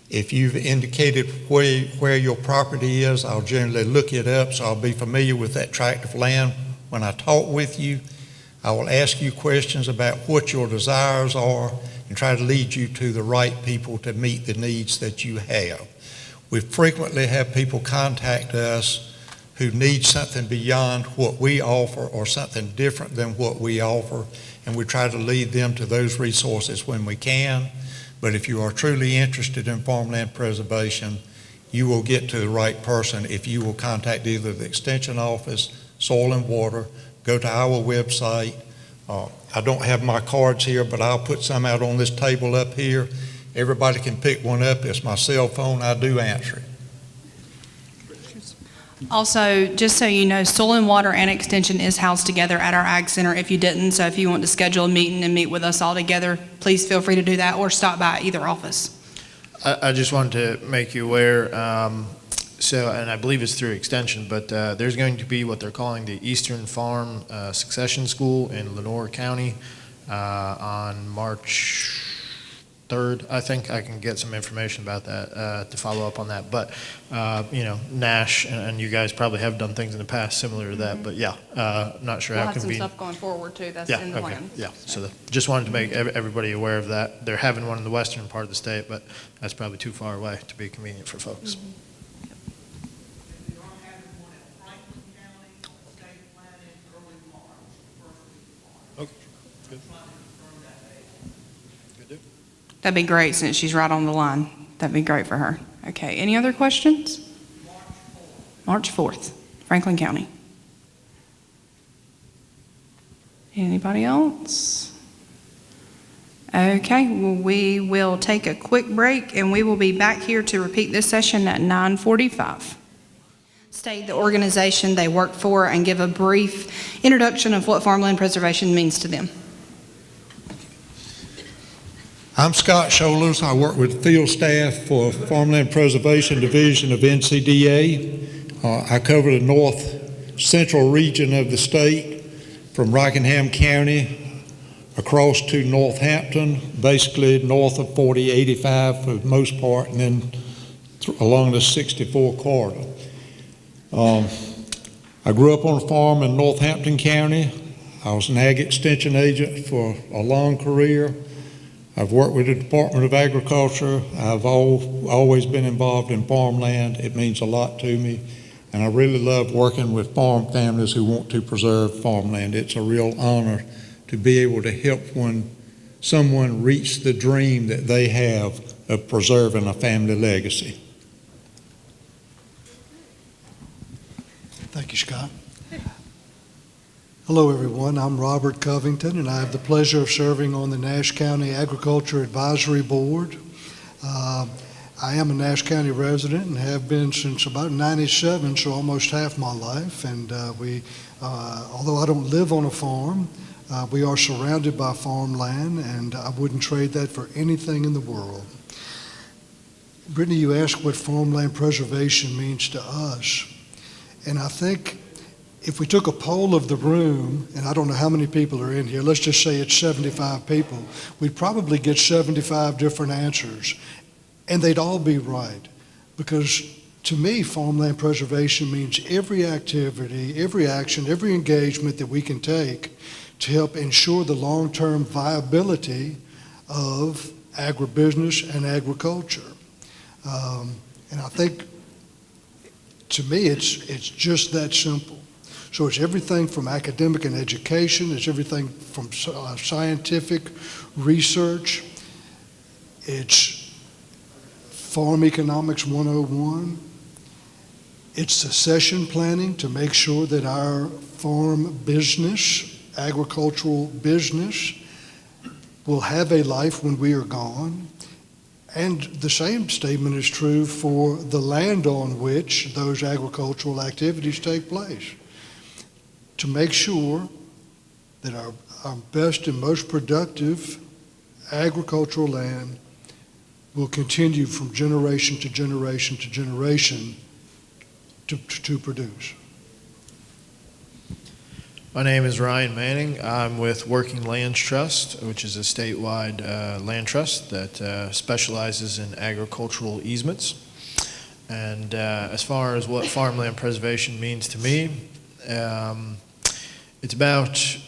If you've indicated where your property is, I'll generally look it up, so I'll be familiar with that tract of land. When I talk with you, I will ask you questions about what your desires are and try to lead you to the right people to meet the needs that you have. We frequently have people contact us who need something beyond what we offer or something different than what we offer, and we try to lead them to those resources when we can. But if you are truly interested in farmland preservation, you will get to the right person if you will contact either the Extension Office, Soil and Water, go to our website. I don't have my cards here, but I'll put some out on this table up here. Everybody can pick one up. It's my cell phone. I do answer it. Also, just so you know, Soil and Water and Extension is housed together at our Ag Center if you didn't. So if you want to schedule a meeting and meet with us all together, please feel free to do that or stop by either office. I just wanted to make you aware, and I believe it's through Extension, but there's going to be what they're calling the Eastern Farm Succession School in Lenoir County on March 3rd. I think I can get some information about that to follow up on that. But, Nash and you guys probably have done things in the past similar to that. But, yeah, not sure We'll how have some convenient. stuff going forward, too. That's in the plan. Yeah, so just wanted to make everybody aware of that. They're having one in the western part of the state, but that's probably too far away to be convenient for folks. That'd be great since she's right on the line. That'd be great for her. Okay, any other questions? March 4th, Franklin County. Anybody else? Okay, well, we will take a quick break and we will be back here to repeat this session at 9:45. State the organization they work for and give a brief introduction of what farmland preservation means to them. I'm Scott Scholars. I work with field staff for Farmland Preservation Division of NCDA. I cover the north central region of the state from Rockingham County across to Northampton, basically north of 4085 for the most part, and then along the 64 corridor. I grew up on a farm in Northampton County. I was an ag extension agent for a long career. I've worked with the Department of Agriculture. I've always been involved in farmland. It means a lot to me. And I really love working with farm families who want to preserve farmland. It's a real honor to be able to help someone reach the dream that they have of preserving a family legacy. Thank you, Scott. Hello, everyone. I'm Robert Covington, and I have the pleasure of serving on the Nash County Agriculture Advisory Board. I am a Nash County resident and have been since about 97, so almost half my life. And although I don't live on a farm, we are surrounded by farmland, and I wouldn't trade that for anything in the world. Brittany, you asked what farmland preservation means to us. And I think if we took a poll of the room, and I don't know how many people are in here, let's just say it's 75 people, we'd probably get 75 different answers, and they'd all be right, because To me, farmland preservation means every activity, every action, every engagement that we can take to help ensure the long-term viability of agribusiness and agriculture. And I think, to me, it's just that simple. So it's everything from academic and education, it's everything from scientific research, it's Farm Economics 101, it's succession planning to make sure that our farm business, agricultural business, will have a life when we are gone. And the same statement is true for the land on which those agricultural activities take place. To make sure that our best and most productive agricultural land will continue from generation to generation to generation to produce. My name is Ryan Manning. I'm with Working Lands Trust, which is a statewide land trust that specializes in agricultural easements. And as far as what farmland preservation means to me, it's about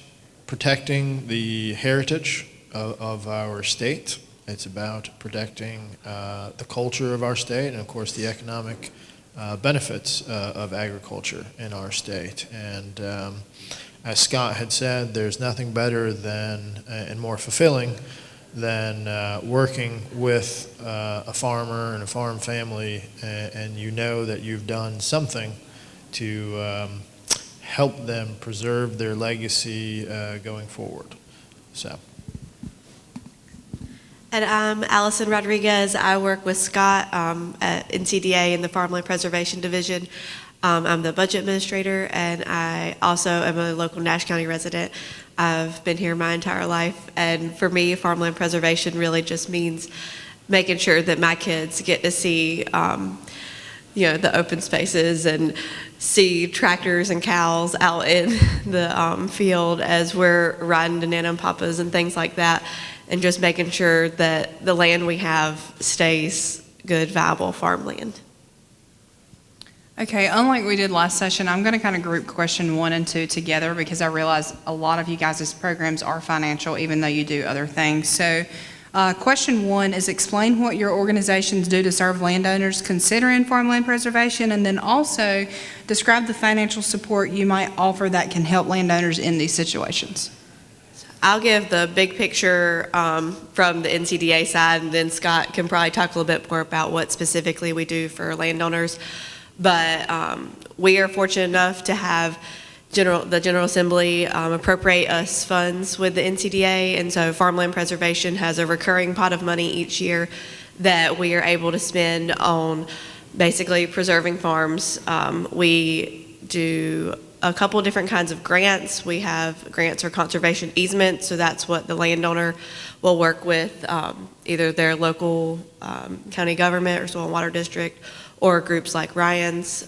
protecting the heritage of our state. It's about protecting the culture of our state and, of course, the economic benefits of agriculture in our state. And as Scott had said, there's nothing better than and more fulfilling than working with a farmer and a farm family, and you know that you've done something to help them preserve their legacy going forward. So. And I'm Allison Rodriguez. I work with Scott at NCDA in the Farmland Preservation Division. I'm the budget administrator, and I also am a local Nash County resident. I've been here my entire life, and for me, farmland preservation really just means making sure that my kids get to see, the open spaces and see tractors and cows out in the field as we're riding to Nana and Papa's and things like that, and just making sure that the land we have stays good, viable farmland. Okay, unlike we did last session, I'm going to kind of group question 1 and 2 together because I realize a lot of you guys' programs are financial, even though you do other things. So question 1 is explain what your organizations do to serve landowners considering farmland preservation, and then also describe the financial support you might offer that can help landowners in these situations. I'll give the big picture from the NCDA side, and then Scott can probably talk a little bit more about what specifically we do for landowners. But we are fortunate enough to have the General Assembly appropriate us funds with the NCDA, and so farmland preservation has a recurring pot of money each year that we are able to spend on basically preserving farms. We do a couple of different kinds of grants. We have grants for conservation easements, so that's what the landowner will work with either their local county government or soil and water district, or groups like Ryan's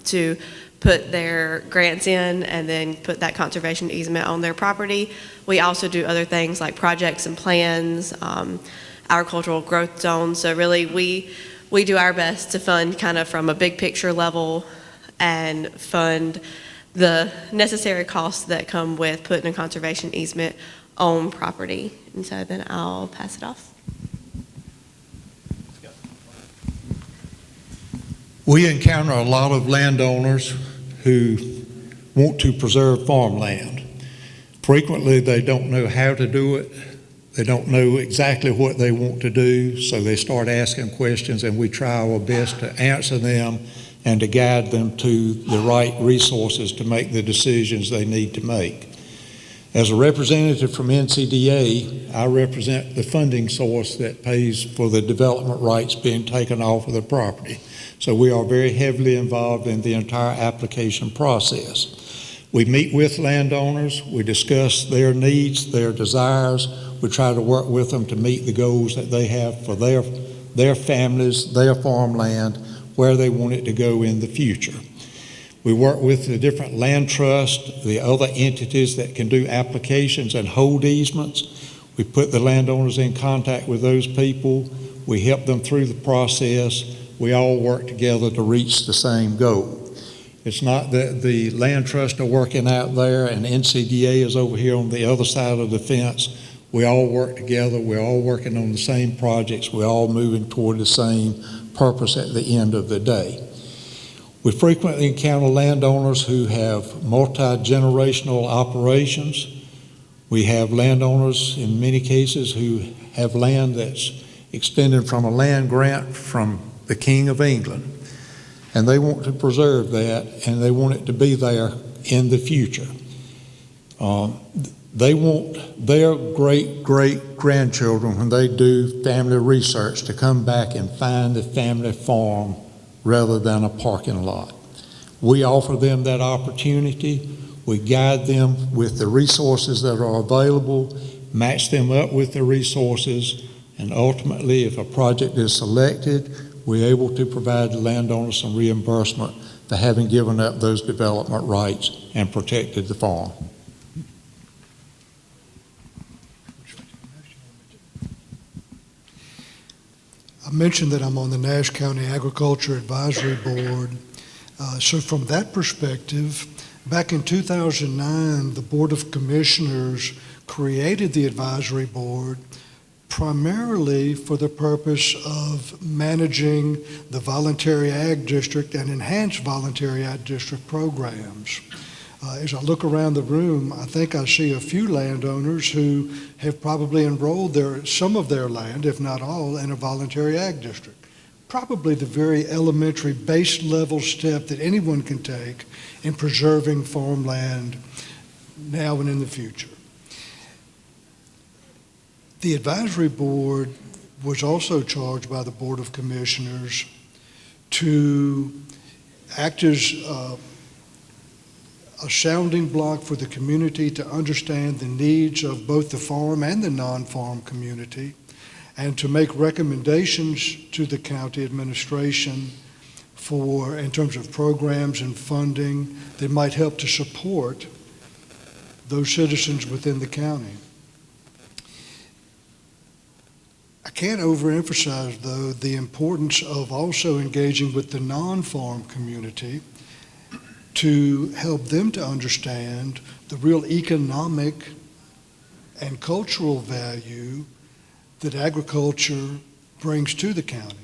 to put their grants in and then put that conservation easement on their property. We also do other things like projects and plans, agricultural growth zones. So really we do our best to fund kind of from a big picture level and fund the necessary costs that come with putting a conservation easement on property. And so then I'll pass it off. We encounter a lot of landowners who want to preserve farmland. Frequently, they don't know how to do it. They don't know exactly what they want to do, so they start asking questions, and we try our best to answer them and to guide them to the right resources to make the decisions they need to make. As a representative from NCDA, I represent the funding source that pays for the development rights being taken off of the property. So we are very heavily involved in the entire application process. We meet with landowners, we discuss their needs, their desires, we try to work with them to meet the goals that they have for their families, their farmland, where they want it to go in the future. We work with the different land trusts, the other entities that can do applications and hold easements. We put the landowners in contact with those people. We help them through the process we all work together to reach the same goal. It's not that the land trusts are working out there and NCDA is over here on the other side of the fence. We all work together, we're all working on the same projects, we're all moving toward the same purpose at the end of the day. We frequently encounter landowners who have multi-generational operations. We have landowners in many cases who have land that's extended from a land grant from the King of England. And they want to preserve that, and they want it to be there in the future. They want their great-great-grandchildren, when they do family research, to come back and find the family farm rather than a parking lot. We offer them that opportunity. We guide them with the resources that are available, match them up with the resources, and ultimately, if a project is selected, we're able to provide the landowner some reimbursement for having given up those development rights and protected the farm. I mentioned that I'm on the Nash County Agriculture Advisory Board. So from that perspective, back in 2009, the Board of Commissioners created the advisory board primarily for the purpose of managing the voluntary ag district and enhanced voluntary ag district programs. As I look around the room, I think I see a few landowners who have probably enrolled some of their land, if not all, in a voluntary ag district. Probably the very elementary base level step that anyone can take in preserving farmland now and in the future. The advisory board was also charged by the Board of Commissioners to act as a sounding block for the community to understand the needs of both the farm and the non-farm community, and to make recommendations to the county administration in terms of programs and funding that might help to support those citizens within the county. I can't overemphasize, though, the importance of also engaging with the non-farm community to help them to understand the real economic and cultural value that agriculture brings to the county.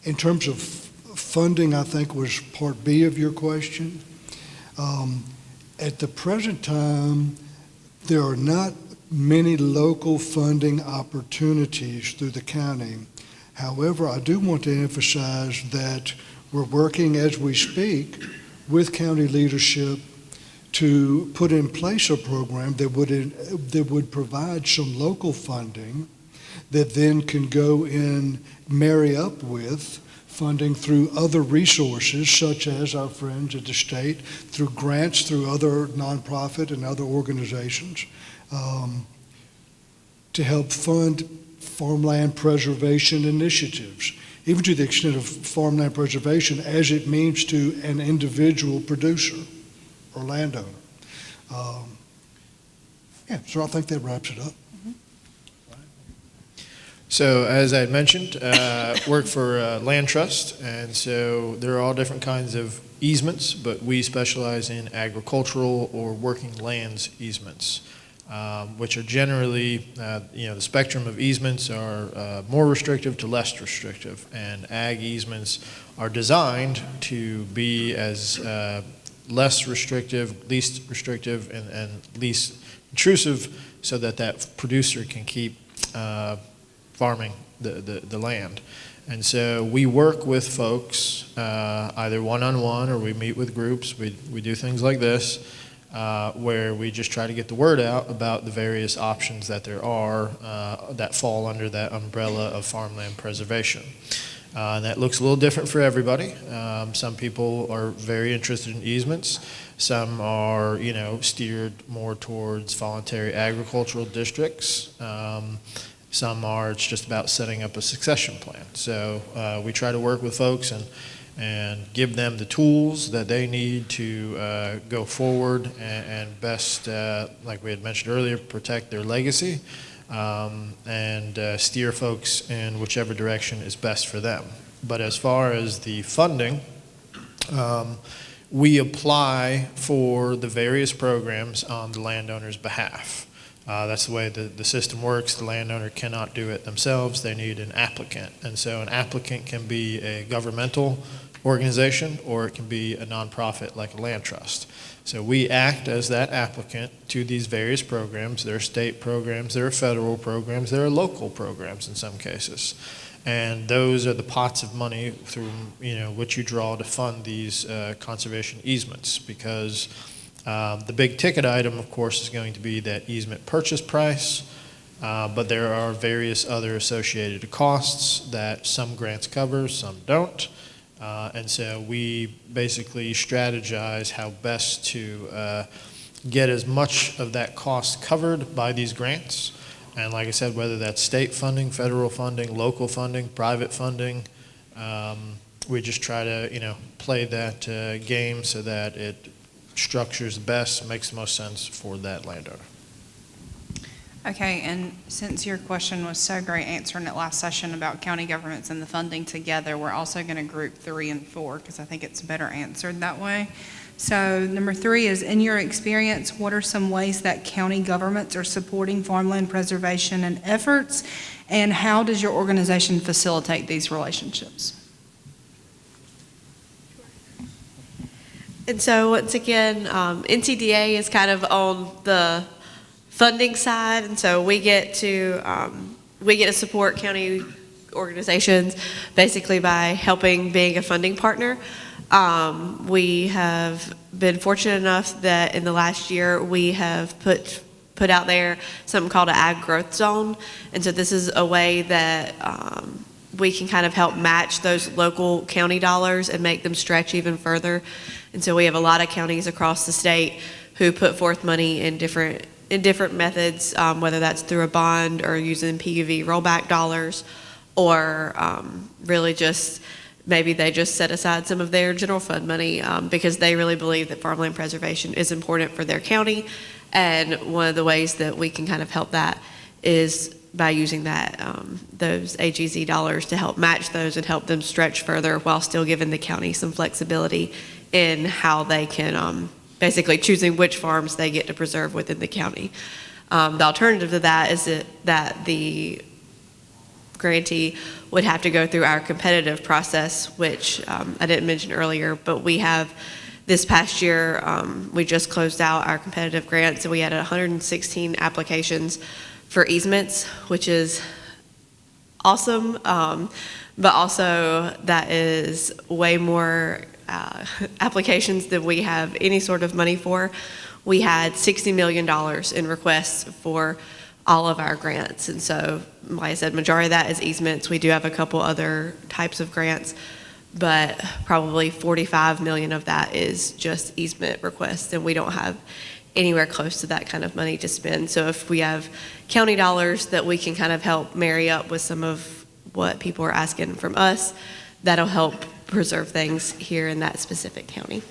In terms of funding, I think was part B of your question. At the present time, there are not many local funding opportunities through the county. However, I do want to emphasize that we're working as we speak with county leadership to put in place a program that would provide some local funding that then can go and marry up with funding through other resources, such as our friends at the state, through grants, through other nonprofit and other organizations, to help fund farmland preservation initiatives, even to the extent of farmland preservation as it means to an individual producer or landowner. So I think that wraps it up. So as I had mentioned, work for land trust, and so there are all different kinds of easements, but we specialize in agricultural or working lands easements, which are generally, the spectrum of easements are more restrictive to less restrictive, and ag easements are designed to be as less restrictive, least restrictive, and least intrusive, so that that producer can keep farming the land. And so we work with folks either one-on-one or we meet with groups. We do things like this where we just try to get the word out about the various options that there are that fall under that umbrella of farmland preservation. And that looks a little different for everybody. Some people are very interested in easements. Some are, steered more towards voluntary agricultural districts. Some are, it's just about setting up a succession plan. So we try to work with folks and give them the tools that they need to go forward and best, like we had mentioned earlier, protect their legacy and steer folks in whichever direction is best for them. But as far as the funding, we apply for the various programs on the landowner's behalf. That's the way the system works. The landowner cannot do it themselves. They need an applicant. And so an applicant can be a governmental organization, or it can be a nonprofit like a land trust. So we act as that applicant to these various programs. There are state programs, there are federal programs, there are local programs in some cases. And those are the pots of money through which you draw to fund these conservation easements, because the big ticket item, of course, is going to be that easement purchase price, but there are various other associated costs that some grants cover, some don't. And so we basically strategize how best to get as much of that cost covered by these grants. And like I said, whether that's state funding, federal funding, local funding, private funding, we just try to play that game so that it structures best, makes the most sense for that landowner. Okay, and since your question was so great answering it last session about county governments and the funding together, we're also going to group 3 and 4 because I think it's better answered that way. So number 3 is, in your experience, what are some ways that county governments are supporting farmland preservation and efforts, and how does your organization facilitate these relationships? And so once again, NCDA is kind of on the funding side, and so we get to support county organizations basically by helping being a funding partner. We have been fortunate enough that in the last year we have put out there something called an ag growth zone, and so this is a way that we can kind of help match those local county dollars and make them stretch even further. And so we have a lot of counties across the state who put forth money in different methods, whether that's through a bond or using PUV rollback dollars, or really just maybe they just set aside some of their general fund money because they really believe that farmland preservation is important for their county. And one of the ways that we can kind of help that is by using that those AGZ dollars to help match those and help them stretch further while still giving the county some flexibility in how they can basically choosing which farms they get to preserve within the county. The alternative to that is that the grantee would have to go through our competitive process, which I didn't mention earlier, but we have this past year, we just closed out our competitive grants, and we had 116 applications for easements, which is awesome, but also that is way more applications than we have any sort of money for. We had $60 million in requests for all of our grants, and so like I said, majority of that is easements. We do have a couple other types of grants, but probably 45 million of that is just easement requests, and we don't have anywhere close to that kind of money to spend. So if we have county dollars that we can kind of help marry up with some of what people are asking from us, that'll help preserve things here in that specific county.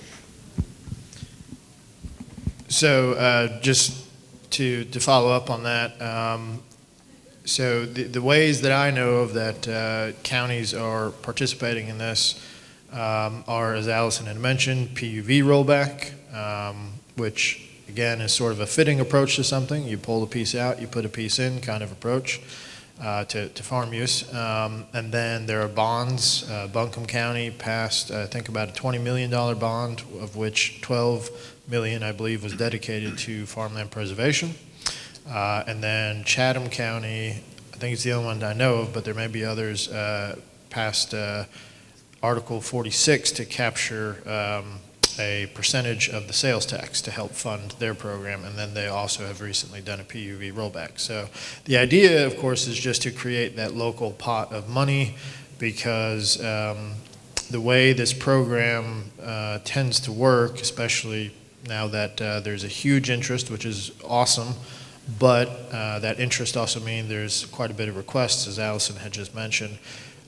So just to follow up on that, so the ways that I know of that counties are participating in this are, as Allison had mentioned, PUV rollback, which again is sort of a fitting approach to something. You pull a piece out, you put a piece in kind of approach to farm use. And then there are bonds. Buncombe County passed, I think, about a $20 million bond, of which $12 million, I believe, was dedicated to farmland preservation. And then Chatham County, I think it's the only one I know of, but there may be others, passed Article 46 to capture a percentage of the sales tax to help fund their program, and then they also have recently done a PUV rollback. So the idea, of course, is just to create that local pot of money, because the way this program tends to work, especially now that there's a huge interest, which is awesome, but that interest also means there's quite a bit of requests, as Allison had just mentioned.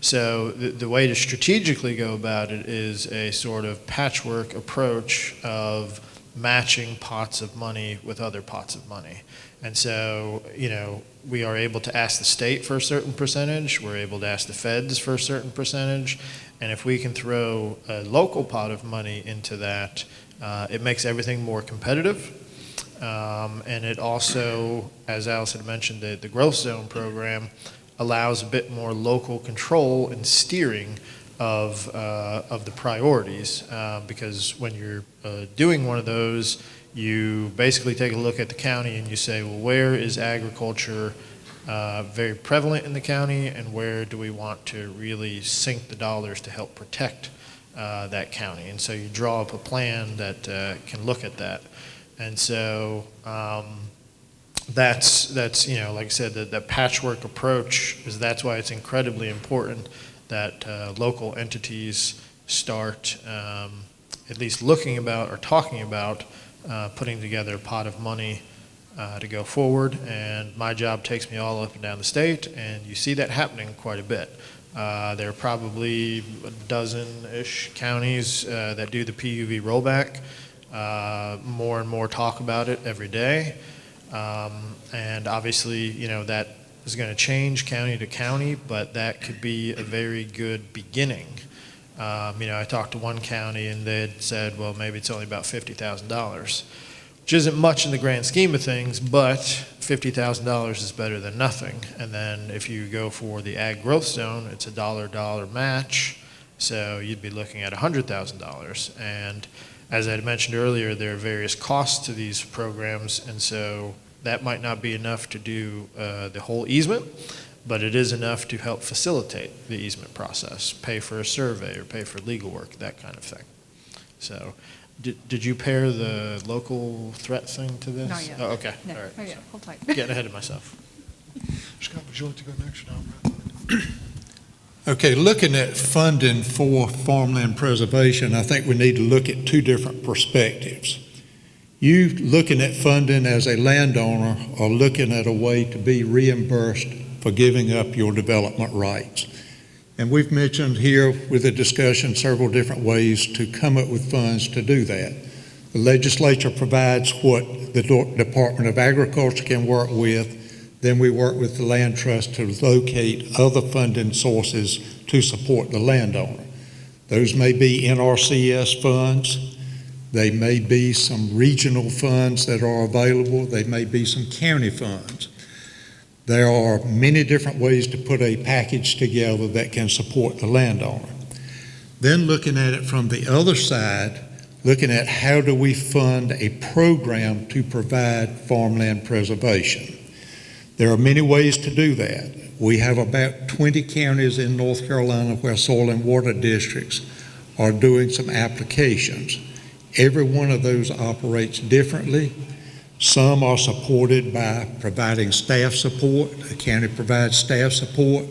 So the way to strategically go about it is a sort of patchwork approach of matching pots of money with other pots of money. And so, we are able to ask the state for a certain percentage, we're able to ask the feds for a certain percentage, and if we can throw a local pot of money into that, it makes everything more competitive. And it also, as Alice had mentioned, the growth zone program allows a bit more local control and steering of the priorities, because when you're doing one of those, you basically take a look at the county and you say, well, where is agriculture very prevalent in the county, and where do we want to really sink the dollars to help protect that county? And so you draw up a plan that can look at that. And so that's like I said, that patchwork approach that's why it's incredibly important that local entities start at least looking about or talking about putting together a pot of money to go forward. And my job takes me all up and down the state, and you see that happening quite a bit. There are probably a dozen-ish counties that do the PUV rollback. More and more talk about it every day. And obviously, that is going to change county to county, but that could be a very good beginning. I talked to one county and they had said, well, maybe it's only about $50,000, which isn't much in the grand scheme of things, but $50,000 is better than nothing. And then if you go for the ag growth zone, it's a dollar match, so you'd be looking at $100,000. And as I had mentioned earlier, there are various costs to these programs, and so that might not be enough to do the whole easement, but it is enough to help facilitate the easement process, pay for a survey or pay for legal work, that kind of thing. So did you pair the local threat thing to this? Not yet. Oh, okay. No, All right. not yet. Hold tight. Getting ahead of myself. Scott, would you like to go next? Okay, looking at funding for farmland preservation, I think we need to look at two different perspectives. You looking at funding as a landowner or looking at a way to be reimbursed for giving up your development rights. And we've mentioned here with the discussion several different ways to come up with funds to do that. The legislature provides what the Department of Agriculture can work with. Then we work with the land trust to locate other funding sources to support the landowner. Those may be NRCS funds. They may be some regional funds that are available. They may be some county funds. There are many different ways to put a package together that can support the landowner. Then looking at it from the other side, looking at how do we fund a program to provide farmland preservation. There are many ways to do that. We have about 20 counties in North Carolina where soil and water districts are doing some applications. Every one of those operates differently. Some are supported by providing staff support. The county provides staff support.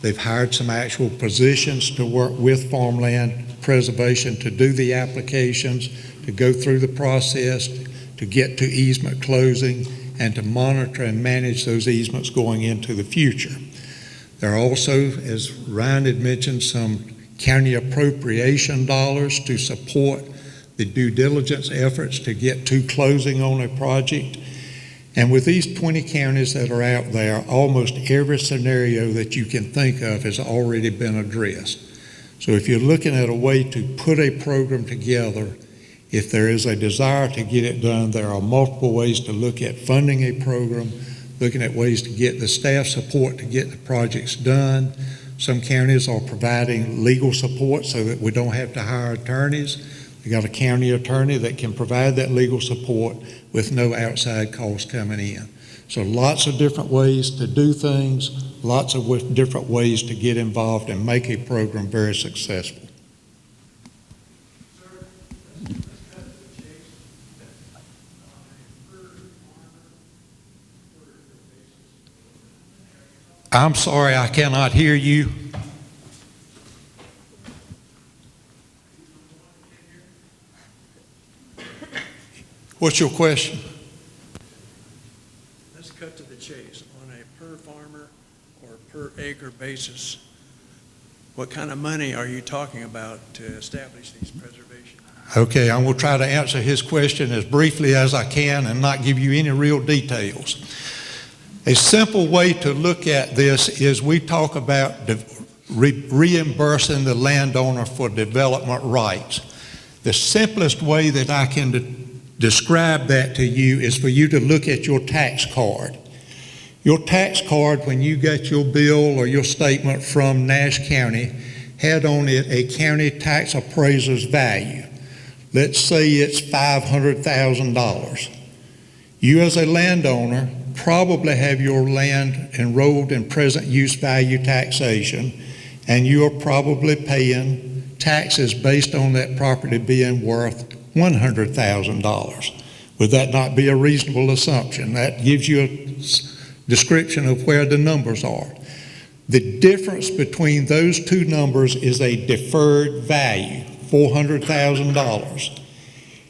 They've hired some actual positions to work with farmland preservation to do the applications, to go through the process, to get to easement closing, and to monitor and manage those easements going into the future. There are also, as Ryan had mentioned, some county appropriation dollars to support the due diligence efforts to get to closing on a project. And with these 20 counties that are out there, almost every scenario that you can think of has already been addressed. So if you're looking at a way to put a program together, if there is a desire to get it done, there are multiple ways to look at funding a program, looking at ways to get the staff support to get the projects done. Some counties are providing legal support so that we don't have to hire attorneys. We got a county attorney that can provide that legal support with no outside cost coming in. So lots of different ways to do things, lots of different ways to get involved and make a program very successful. I'm sorry, I cannot hear you. What's your question? Let's cut to the chase. On a per farmer or per acre basis, what kind of money are you talking about to establish these preservation? Okay, I'm going to try to answer his question as briefly as I can and not give you any real details. A simple way to look at this is we talk about reimbursing the landowner for development rights. The simplest way that I can describe that to you is for you to look at your tax card. Your tax card, when you got your bill or your statement from Nash County, had on it a county tax appraiser's value. Let's say it's $500,000. You as a landowner probably have your land enrolled in present use value taxation, and you're probably paying taxes based on that property being worth $100,000. Would that not be a reasonable assumption? That gives you a description of where the numbers are. The difference between those two numbers is a deferred value, $400,000.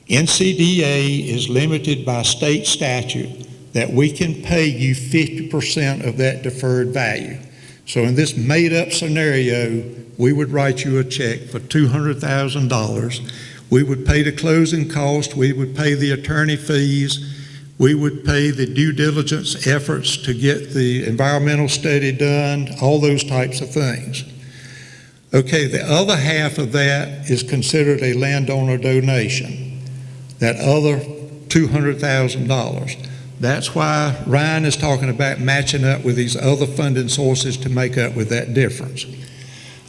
NCDA is limited by state statute that we can pay you 50% of that deferred value. So in this made-up scenario, we would write you a check for $200,000. We would pay the closing cost, we would pay the attorney fees, we would pay the due diligence efforts to get the environmental study done, all those types of things. Okay, the other half of that is considered a landowner donation, that other $200,000. That's why Ryan is talking about matching up with these other funding sources to make up with that difference.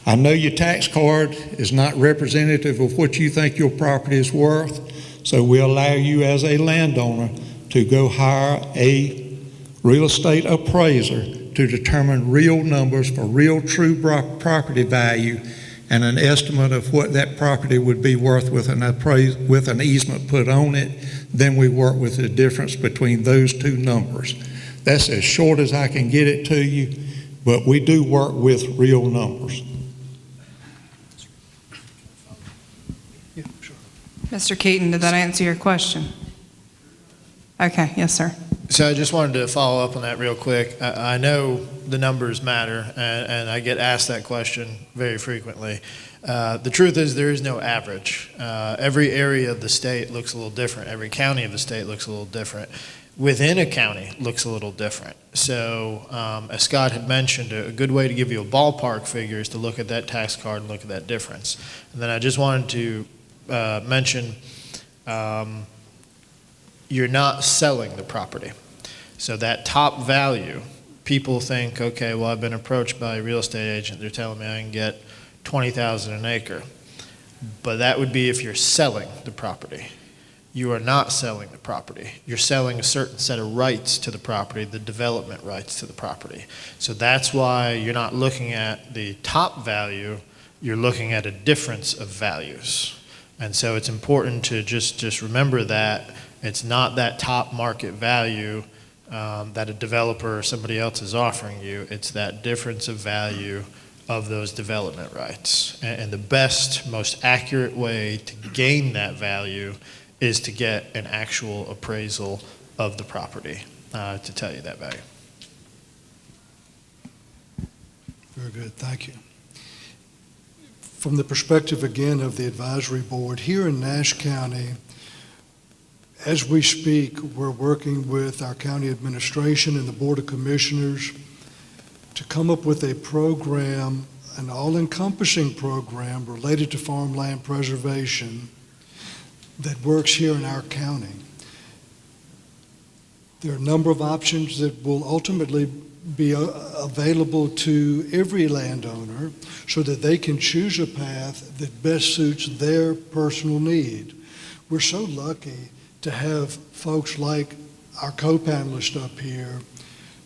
I know your tax card is not representative of what you think your property is worth, so we allow you as a landowner to go hire a real estate appraiser to determine real numbers for real true property value and an estimate of what that property would be worth with an easement put on it. Then we work with the difference between those two numbers. That's as short as I can get it to you, but we do work with real numbers. Yeah, sure. Mr. Keaton, did that answer your question? Okay, yes, sir. So I just wanted to follow up on that real quick. I know the numbers matter, and I get asked that question very frequently. The truth is there is no average. Every area of the state looks a little different. Every county of the state looks a little different. Within a county looks a little different. So as Scott had mentioned, a good way to give you a ballpark figure is to look at that tax card and look at that difference. And then I just wanted to mention you're not selling the property. So that top value, people think, okay, well, I've been approached by a real estate agent. They're telling me I can get $20,000 an acre. But that would be if you're selling the property. You are not selling the property. You're selling a certain set of rights to the property, the development rights to the property. So that's why you're not looking at the top value, you're looking at a difference of values. And so it's important to just remember that it's not that top market value that a developer or somebody else is offering you. It's that difference of value of those development rights. And the best, most accurate way to gain that value is to get an actual appraisal of the property to tell you that value. Very good, thank you. From the perspective, again, of the advisory board, here in Nash County, as we speak, we're working with our county administration and the Board of Commissioners to come up with a program, an all-encompassing program related to farmland preservation that works here in our county. There are a number of options that will ultimately be available to every landowner so that they can choose a path that best suits their personal need. We're so lucky to have folks like our co-panelists up here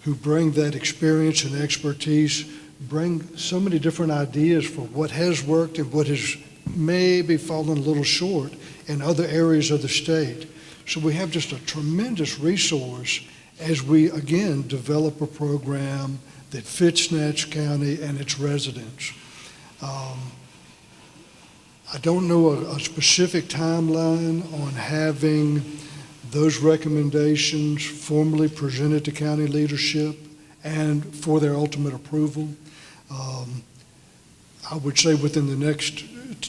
who bring that experience and expertise, bring so many different ideas for what has worked and what has maybe fallen a little short in other areas of the state. So we have just a tremendous resource as we, again, develop a program that fits Nash County and its residents. I don't know a specific timeline on having those recommendations formally presented to county leadership and for their ultimate approval. I would say within the next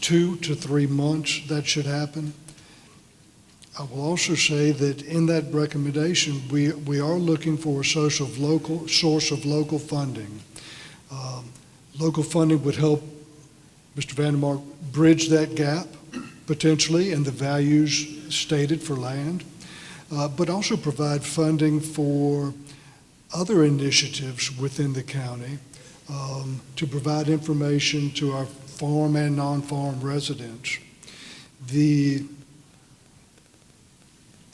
2 to 3 months that should happen. I will also say that in that recommendation, we are looking for a source of local funding. Local funding would help Mr. Vandermark bridge that gap potentially in the values stated for land, but also provide funding for other initiatives within the county to provide information to our farm and non-farm residents. The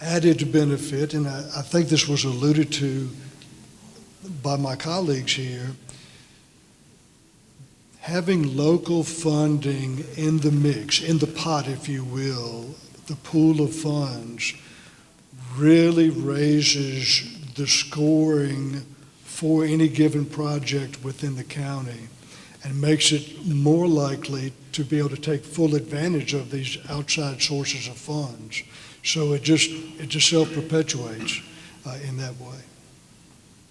added benefit, and I think this was alluded to by my colleagues here, having local funding in the mix, in the pot, if you will, the pool of funds, really raises the scoring for any given project within the county and makes it more likely to be able to take full advantage of these outside sources of funds. So it just self-perpetuates in that way.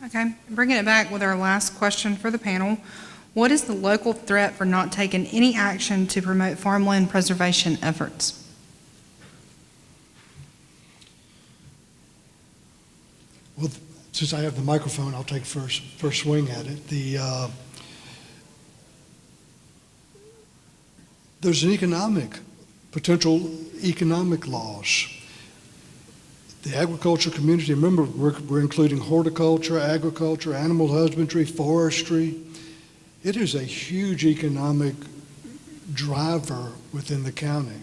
Okay, bringing it back with our last question for the panel. What is the local threat for not taking any action to promote farmland preservation efforts? Well, since I have the microphone, I'll take first swing at it. There's an potential economic loss. The agriculture community, remember, we're including horticulture, agriculture, animal husbandry, forestry. It is a huge economic driver within the county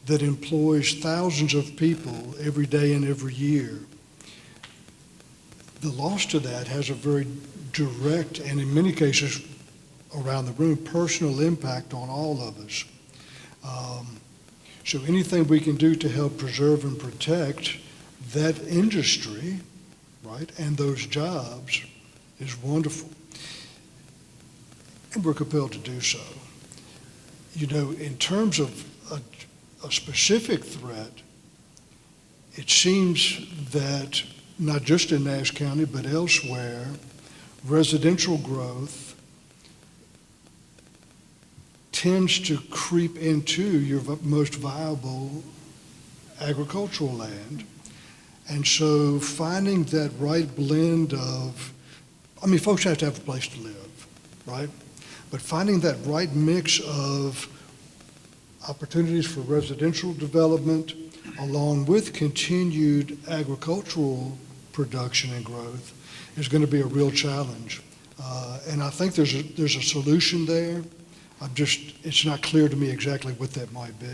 that employs thousands of people every day and every year. The loss to that has a very direct and in many cases around the room personal impact on all of us. So anything we can do to help preserve and protect that industry, right, and those jobs is wonderful. And we're compelled to do so. You know, in terms of a specific threat, it seems that not just in Nash County, but elsewhere, residential growth tends to creep into your most viable agricultural land. And so finding that right blend of, folks have to have a place to live, right? But finding that right mix of opportunities for residential development along with continued agricultural production and growth is going to be a real challenge. And I think there's a solution there. It's not clear to me exactly what that might be.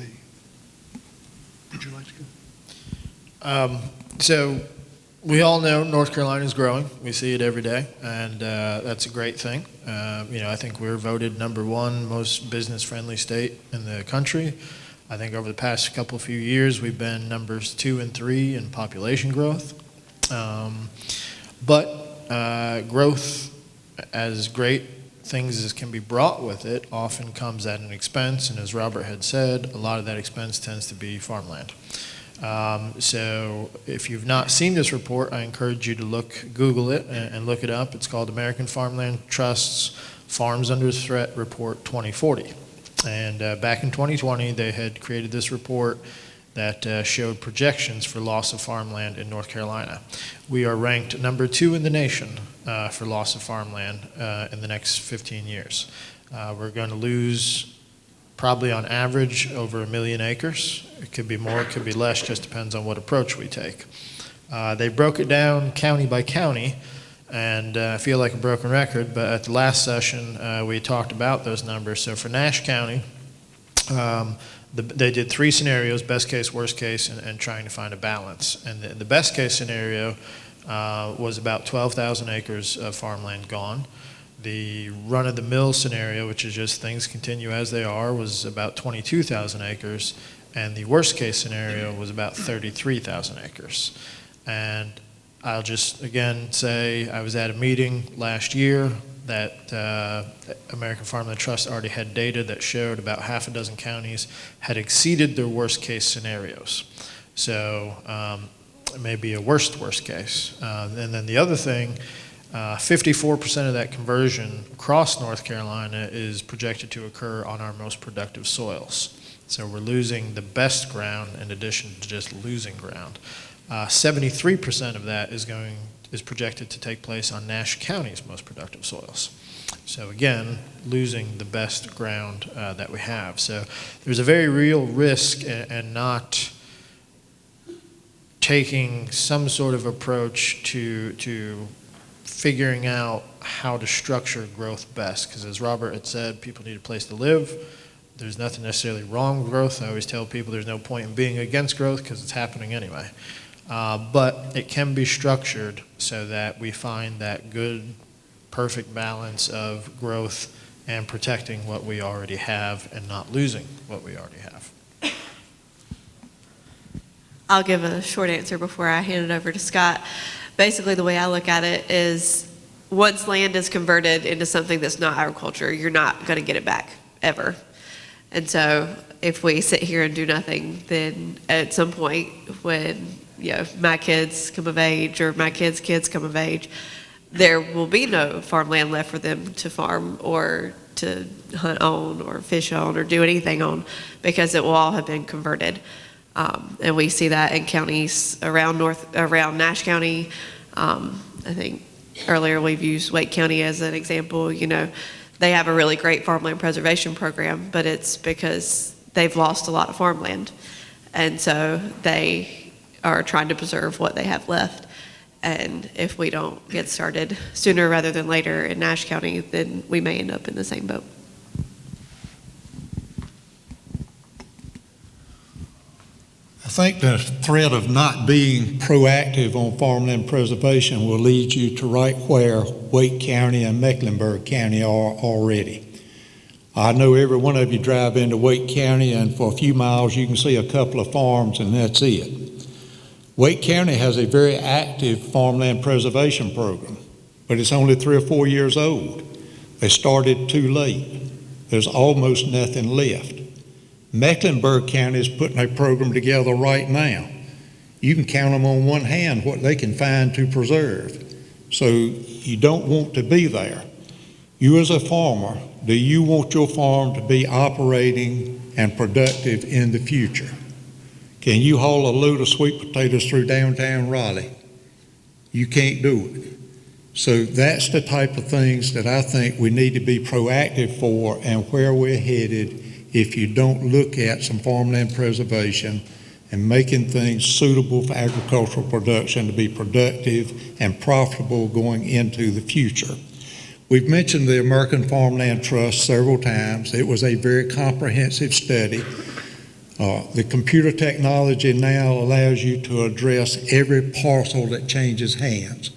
Would you like to go? So we all know North Carolina is growing. We see it every day, and that's a great thing. I think we're voted #1 most business-friendly state in the country. I think over the past few years, we've been numbers 2 and 3 in population growth. But growth, as great things as can be brought with it, often comes at an expense, and as Robert had said, a lot of that expense tends to be farmland. So if you've not seen this report, I encourage you to Google it and look it up. It's called American Farmland Trust's Farms Under Threat Report 2040. And back in 2020, they had created this report that showed projections for loss of farmland in North Carolina. We are ranked #2 in the nation for loss of farmland in the next 15 years. We're going to lose probably on average over 1 million acres. It could be more, it could be less, just depends on what approach we take. They broke it down county by county, and I feel like a broken record, but at the last session, we talked about those numbers. So for Nash County, they did 3 scenarios, best case, worst case, and trying to find a balance. And the best case scenario was about 12,000 acres of farmland gone. The run-of-the-mill scenario, which is just things continue as they are, was about 22,000 acres, and the worst-case scenario was about 33,000 acres. And I'll just, again, say I was at a meeting last year that American Farmland Trust already had data that showed about half a dozen counties had exceeded their worst-case scenarios. So it may be a worst case. And then the other thing, 54% of that conversion across North Carolina is projected to occur on our most productive soils. So we're losing the best ground in addition to just losing ground. 73% of that is projected to take place on Nash County's most productive soils. So again, losing the best ground that we have. So there's a very real risk and not taking some sort of approach to figuring out how to structure growth best. Because as Robert had said, people need a place to live. There's nothing necessarily wrong with growth. I always tell people there's no point in being against growth because it's happening anyway. But it can be structured so that we find that good, perfect balance of growth and protecting what we already have and not losing what we already have. I'll give a short answer before I hand it over to Scott. Basically, the way I look at it is once land is converted into something that's not agriculture, you're not going to get it back, ever. And so if we sit here and do nothing, then at some point when my kids come of age or my kids' kids come of age, there will be no farmland left for them to farm or to hunt on or fish on or do anything on because it will all have been converted. And we see that in counties around Nash County. I think earlier we've used Wake County as an example. They have a really great farmland preservation program, but it's because they've lost a lot of farmland. And so they are trying to preserve what they have left. And if we don't get started sooner rather than later in Nash County, then we may end up in the same boat. I think the threat of not being proactive on farmland preservation will lead you to right where Wake County and Mecklenburg County are already. I know every one of you drive into Wake County and for a few miles you can see a couple of farms and that's it. Wake County has a very active farmland preservation program, but it's only 3 or 4 years old. They started too late. There's almost nothing left. Mecklenburg County is putting a program together right now. You can count them on one hand what they can find to preserve. So you don't want to be there. You as a farmer, do you want your farm to be operating and productive in the future? Can you haul a load of sweet potatoes through downtown Raleigh? You can't do it. So that's the type of things that I think we need to be proactive for and where we're headed if you don't look at some farmland preservation and making things suitable for agricultural production to be productive and profitable going into the future. We've mentioned the American Farmland Trust several times. It was a very comprehensive study. The computer technology now allows you to address every parcel that changes hands.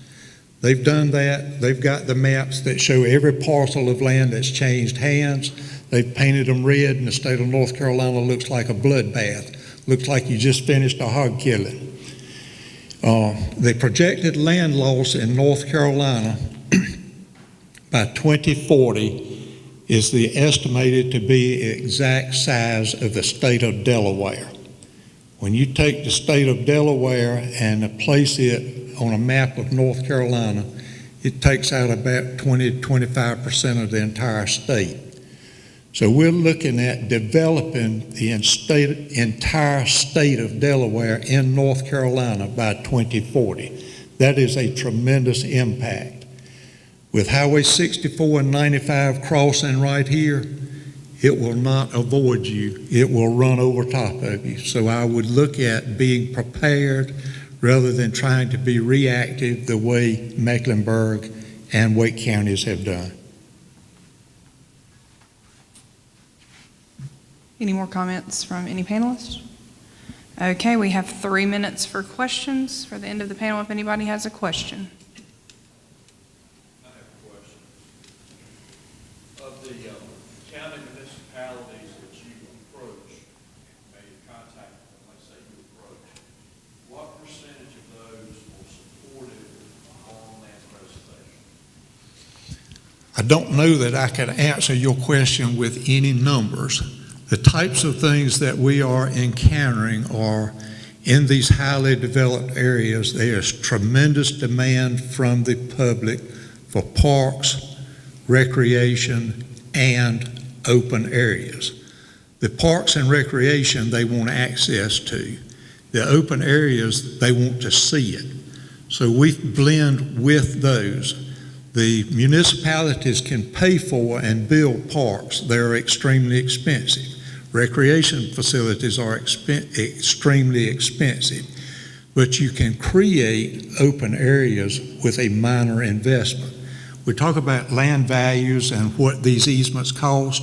They've done that. They've got the maps that show every parcel of land that's changed hands. They've painted them red, and the state of North Carolina looks like a bloodbath. Looks like you just finished a hog killing. The projected land loss in North Carolina by 2040 is the estimated to be the exact size of the state of Delaware. When you take the state of Delaware and place it on a map of North Carolina, it takes out about 20 to 25% of the entire state. So we're looking at developing the entire state of Delaware in North Carolina by 2040. That is a tremendous impact. With Highway 64 and 95 crossing right here, it will not avoid you. It will run over top of you. So I would look at being prepared rather than trying to be reactive the way Mecklenburg and Wake counties have done. Any more comments from any panelists? Okay, we have 3 minutes for questions for the end of the panel if anybody has a question. I have a question. Of the county municipalities that you approach, made contact, let's say you approach, what percentage of those will support it on land preservation? I don't know that I can answer your question with any numbers. The types of things that we are encountering are in these highly developed areas, there's tremendous demand from the public for parks, recreation, and open areas. The parks and recreation they want access to. The open areas, they want to see it. So we blend with those. The municipalities can pay for and build parks. They're extremely expensive. Recreation facilities are extremely expensive. But you can create open areas with a minor investment. We talk about land values and what these easements cost,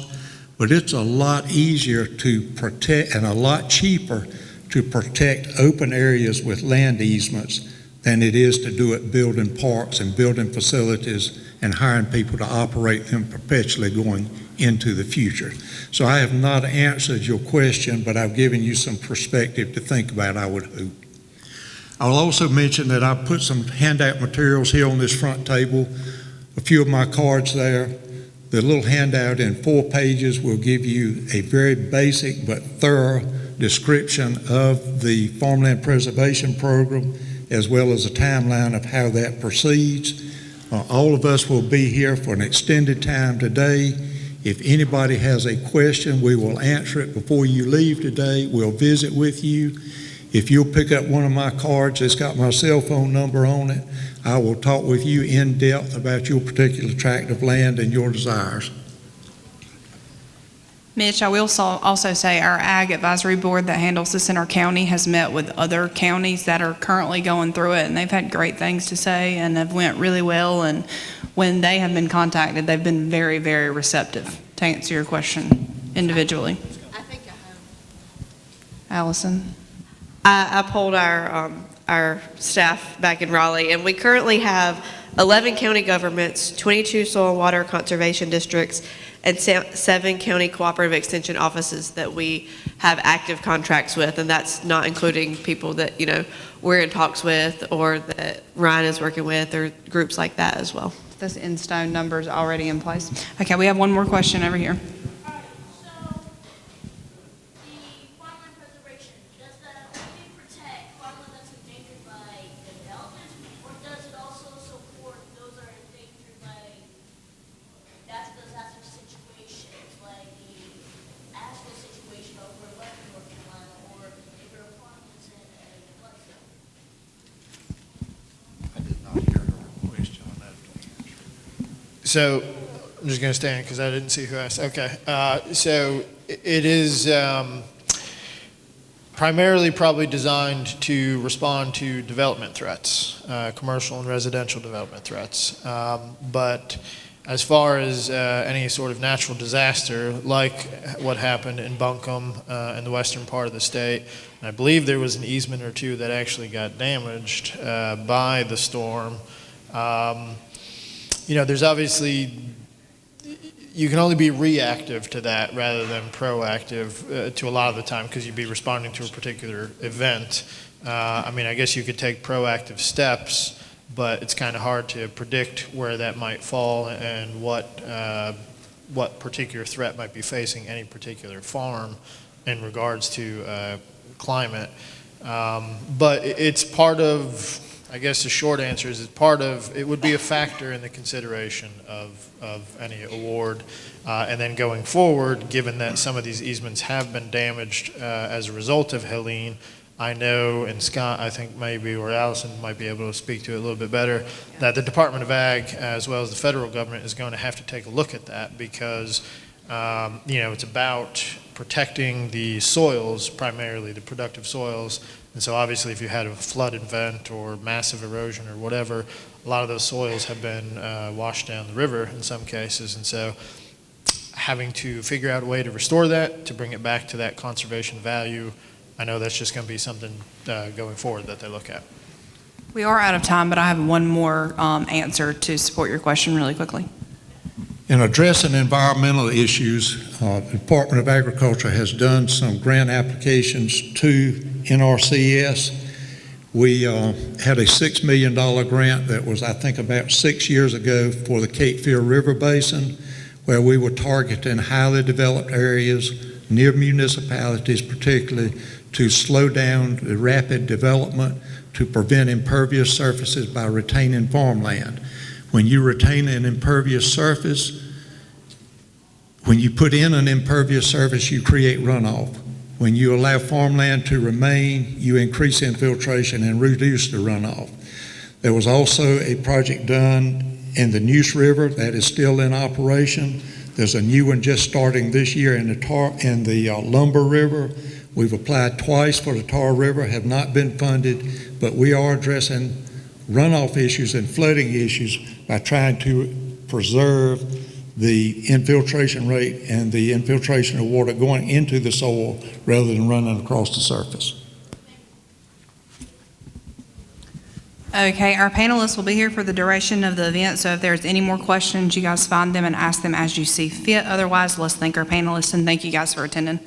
but it's a lot easier to protect and a lot cheaper to protect open areas with land easements than it is to do it building parks and building facilities and hiring people to operate them perpetually going into the future. So I have not answered your question, but I've given you some perspective to think about, I would hope. I'll also mention that I put some handout materials here on this front table, a few of my cards there. The little handout in 4 pages will give you a very basic but thorough description of the Farmland Preservation Program, as well as a timeline of how that proceeds. All of us will be here for an extended time today. If anybody has a question, we will answer it before you leave today. We'll visit with you. If you'll pick up one of my cards, it's got my cell phone number on it. I will talk with you in depth about your particular tract of land and your desires. Mitch, I will also say our Ag Advisory Board that handles this in our county has met with other counties that are currently going through it, and they've had great things to say and have went really well. And when they have been contacted, they've been very, very receptive to answer your question individually. I think I have. Allison? I polled our staff back in Raleigh, and we currently have 11 county governments, 22 soil and water conservation districts, and 7 county cooperative extension offices that we have active contracts with, and that's not including people that, you know, we're in talks with or that Ryan is working with or groups like that as well. Those in-stone numbers already in place. Okay, we have one more question over here. So I'm just going to stand because I didn't see who asked. Okay. So it is primarily probably designed to respond to development threats, commercial and residential development threats. But as far as any sort of natural disaster, like what happened in Buncombe in the western part of the state, and I believe there was an easement or two that actually got damaged by the storm. You know, there's obviously, you can only be reactive to that rather than proactive to a lot of the time because you'd be responding to a particular event. I mean, I guess you could take proactive steps, but it's kind of hard to predict where that might fall and what particular threat might be facing any particular farm in regards to climate. But it's part of, I guess the short answer is it's part of, it would be a factor in the consideration of any award. And then going forward, given that some of these easements have been damaged as a result of Helene, I know, and Scott, I think maybe, or Allison might be able to speak to it a little bit better, that the Department of Ag, as well as the federal government, is going to have to take a look at that because, you know, it's about protecting the soils, primarily the productive soils. And so obviously if you had a flood event or massive erosion or whatever, a lot of those soils have been washed down the river in some cases. And so having to figure out a way to restore that, to bring it back to that conservation value, I know that's just going to be something going forward that they look at. We are out of time, but I have one more answer to support your question really quickly. In addressing environmental issues, the Department of Agriculture has done some grant applications to NRCS. We had a $6 million grant that was, I think, about 6 years ago for the Cape Fear River Basin, where we were targeting highly developed areas near municipalities, particularly to slow down the rapid development, to prevent impervious surfaces by retaining farmland. When you retain an impervious surface, when you put in an impervious surface, you create runoff. When you allow farmland to remain, you increase infiltration and reduce the runoff. There was also a project done in the Nash River that is still in operation. There's a new one just starting this year in the Lumber River. We've applied twice for the Tar River, have not been funded, but we are addressing runoff issues and flooding issues by trying to preserve the infiltration rate and the infiltration of water going into the soil rather than running across the surface. Okay, our panelists will be here for the duration of the event, so if there's any more questions, you guys find them and ask them as you see fit. Otherwise, let's thank our panelists and thank you guys for attending.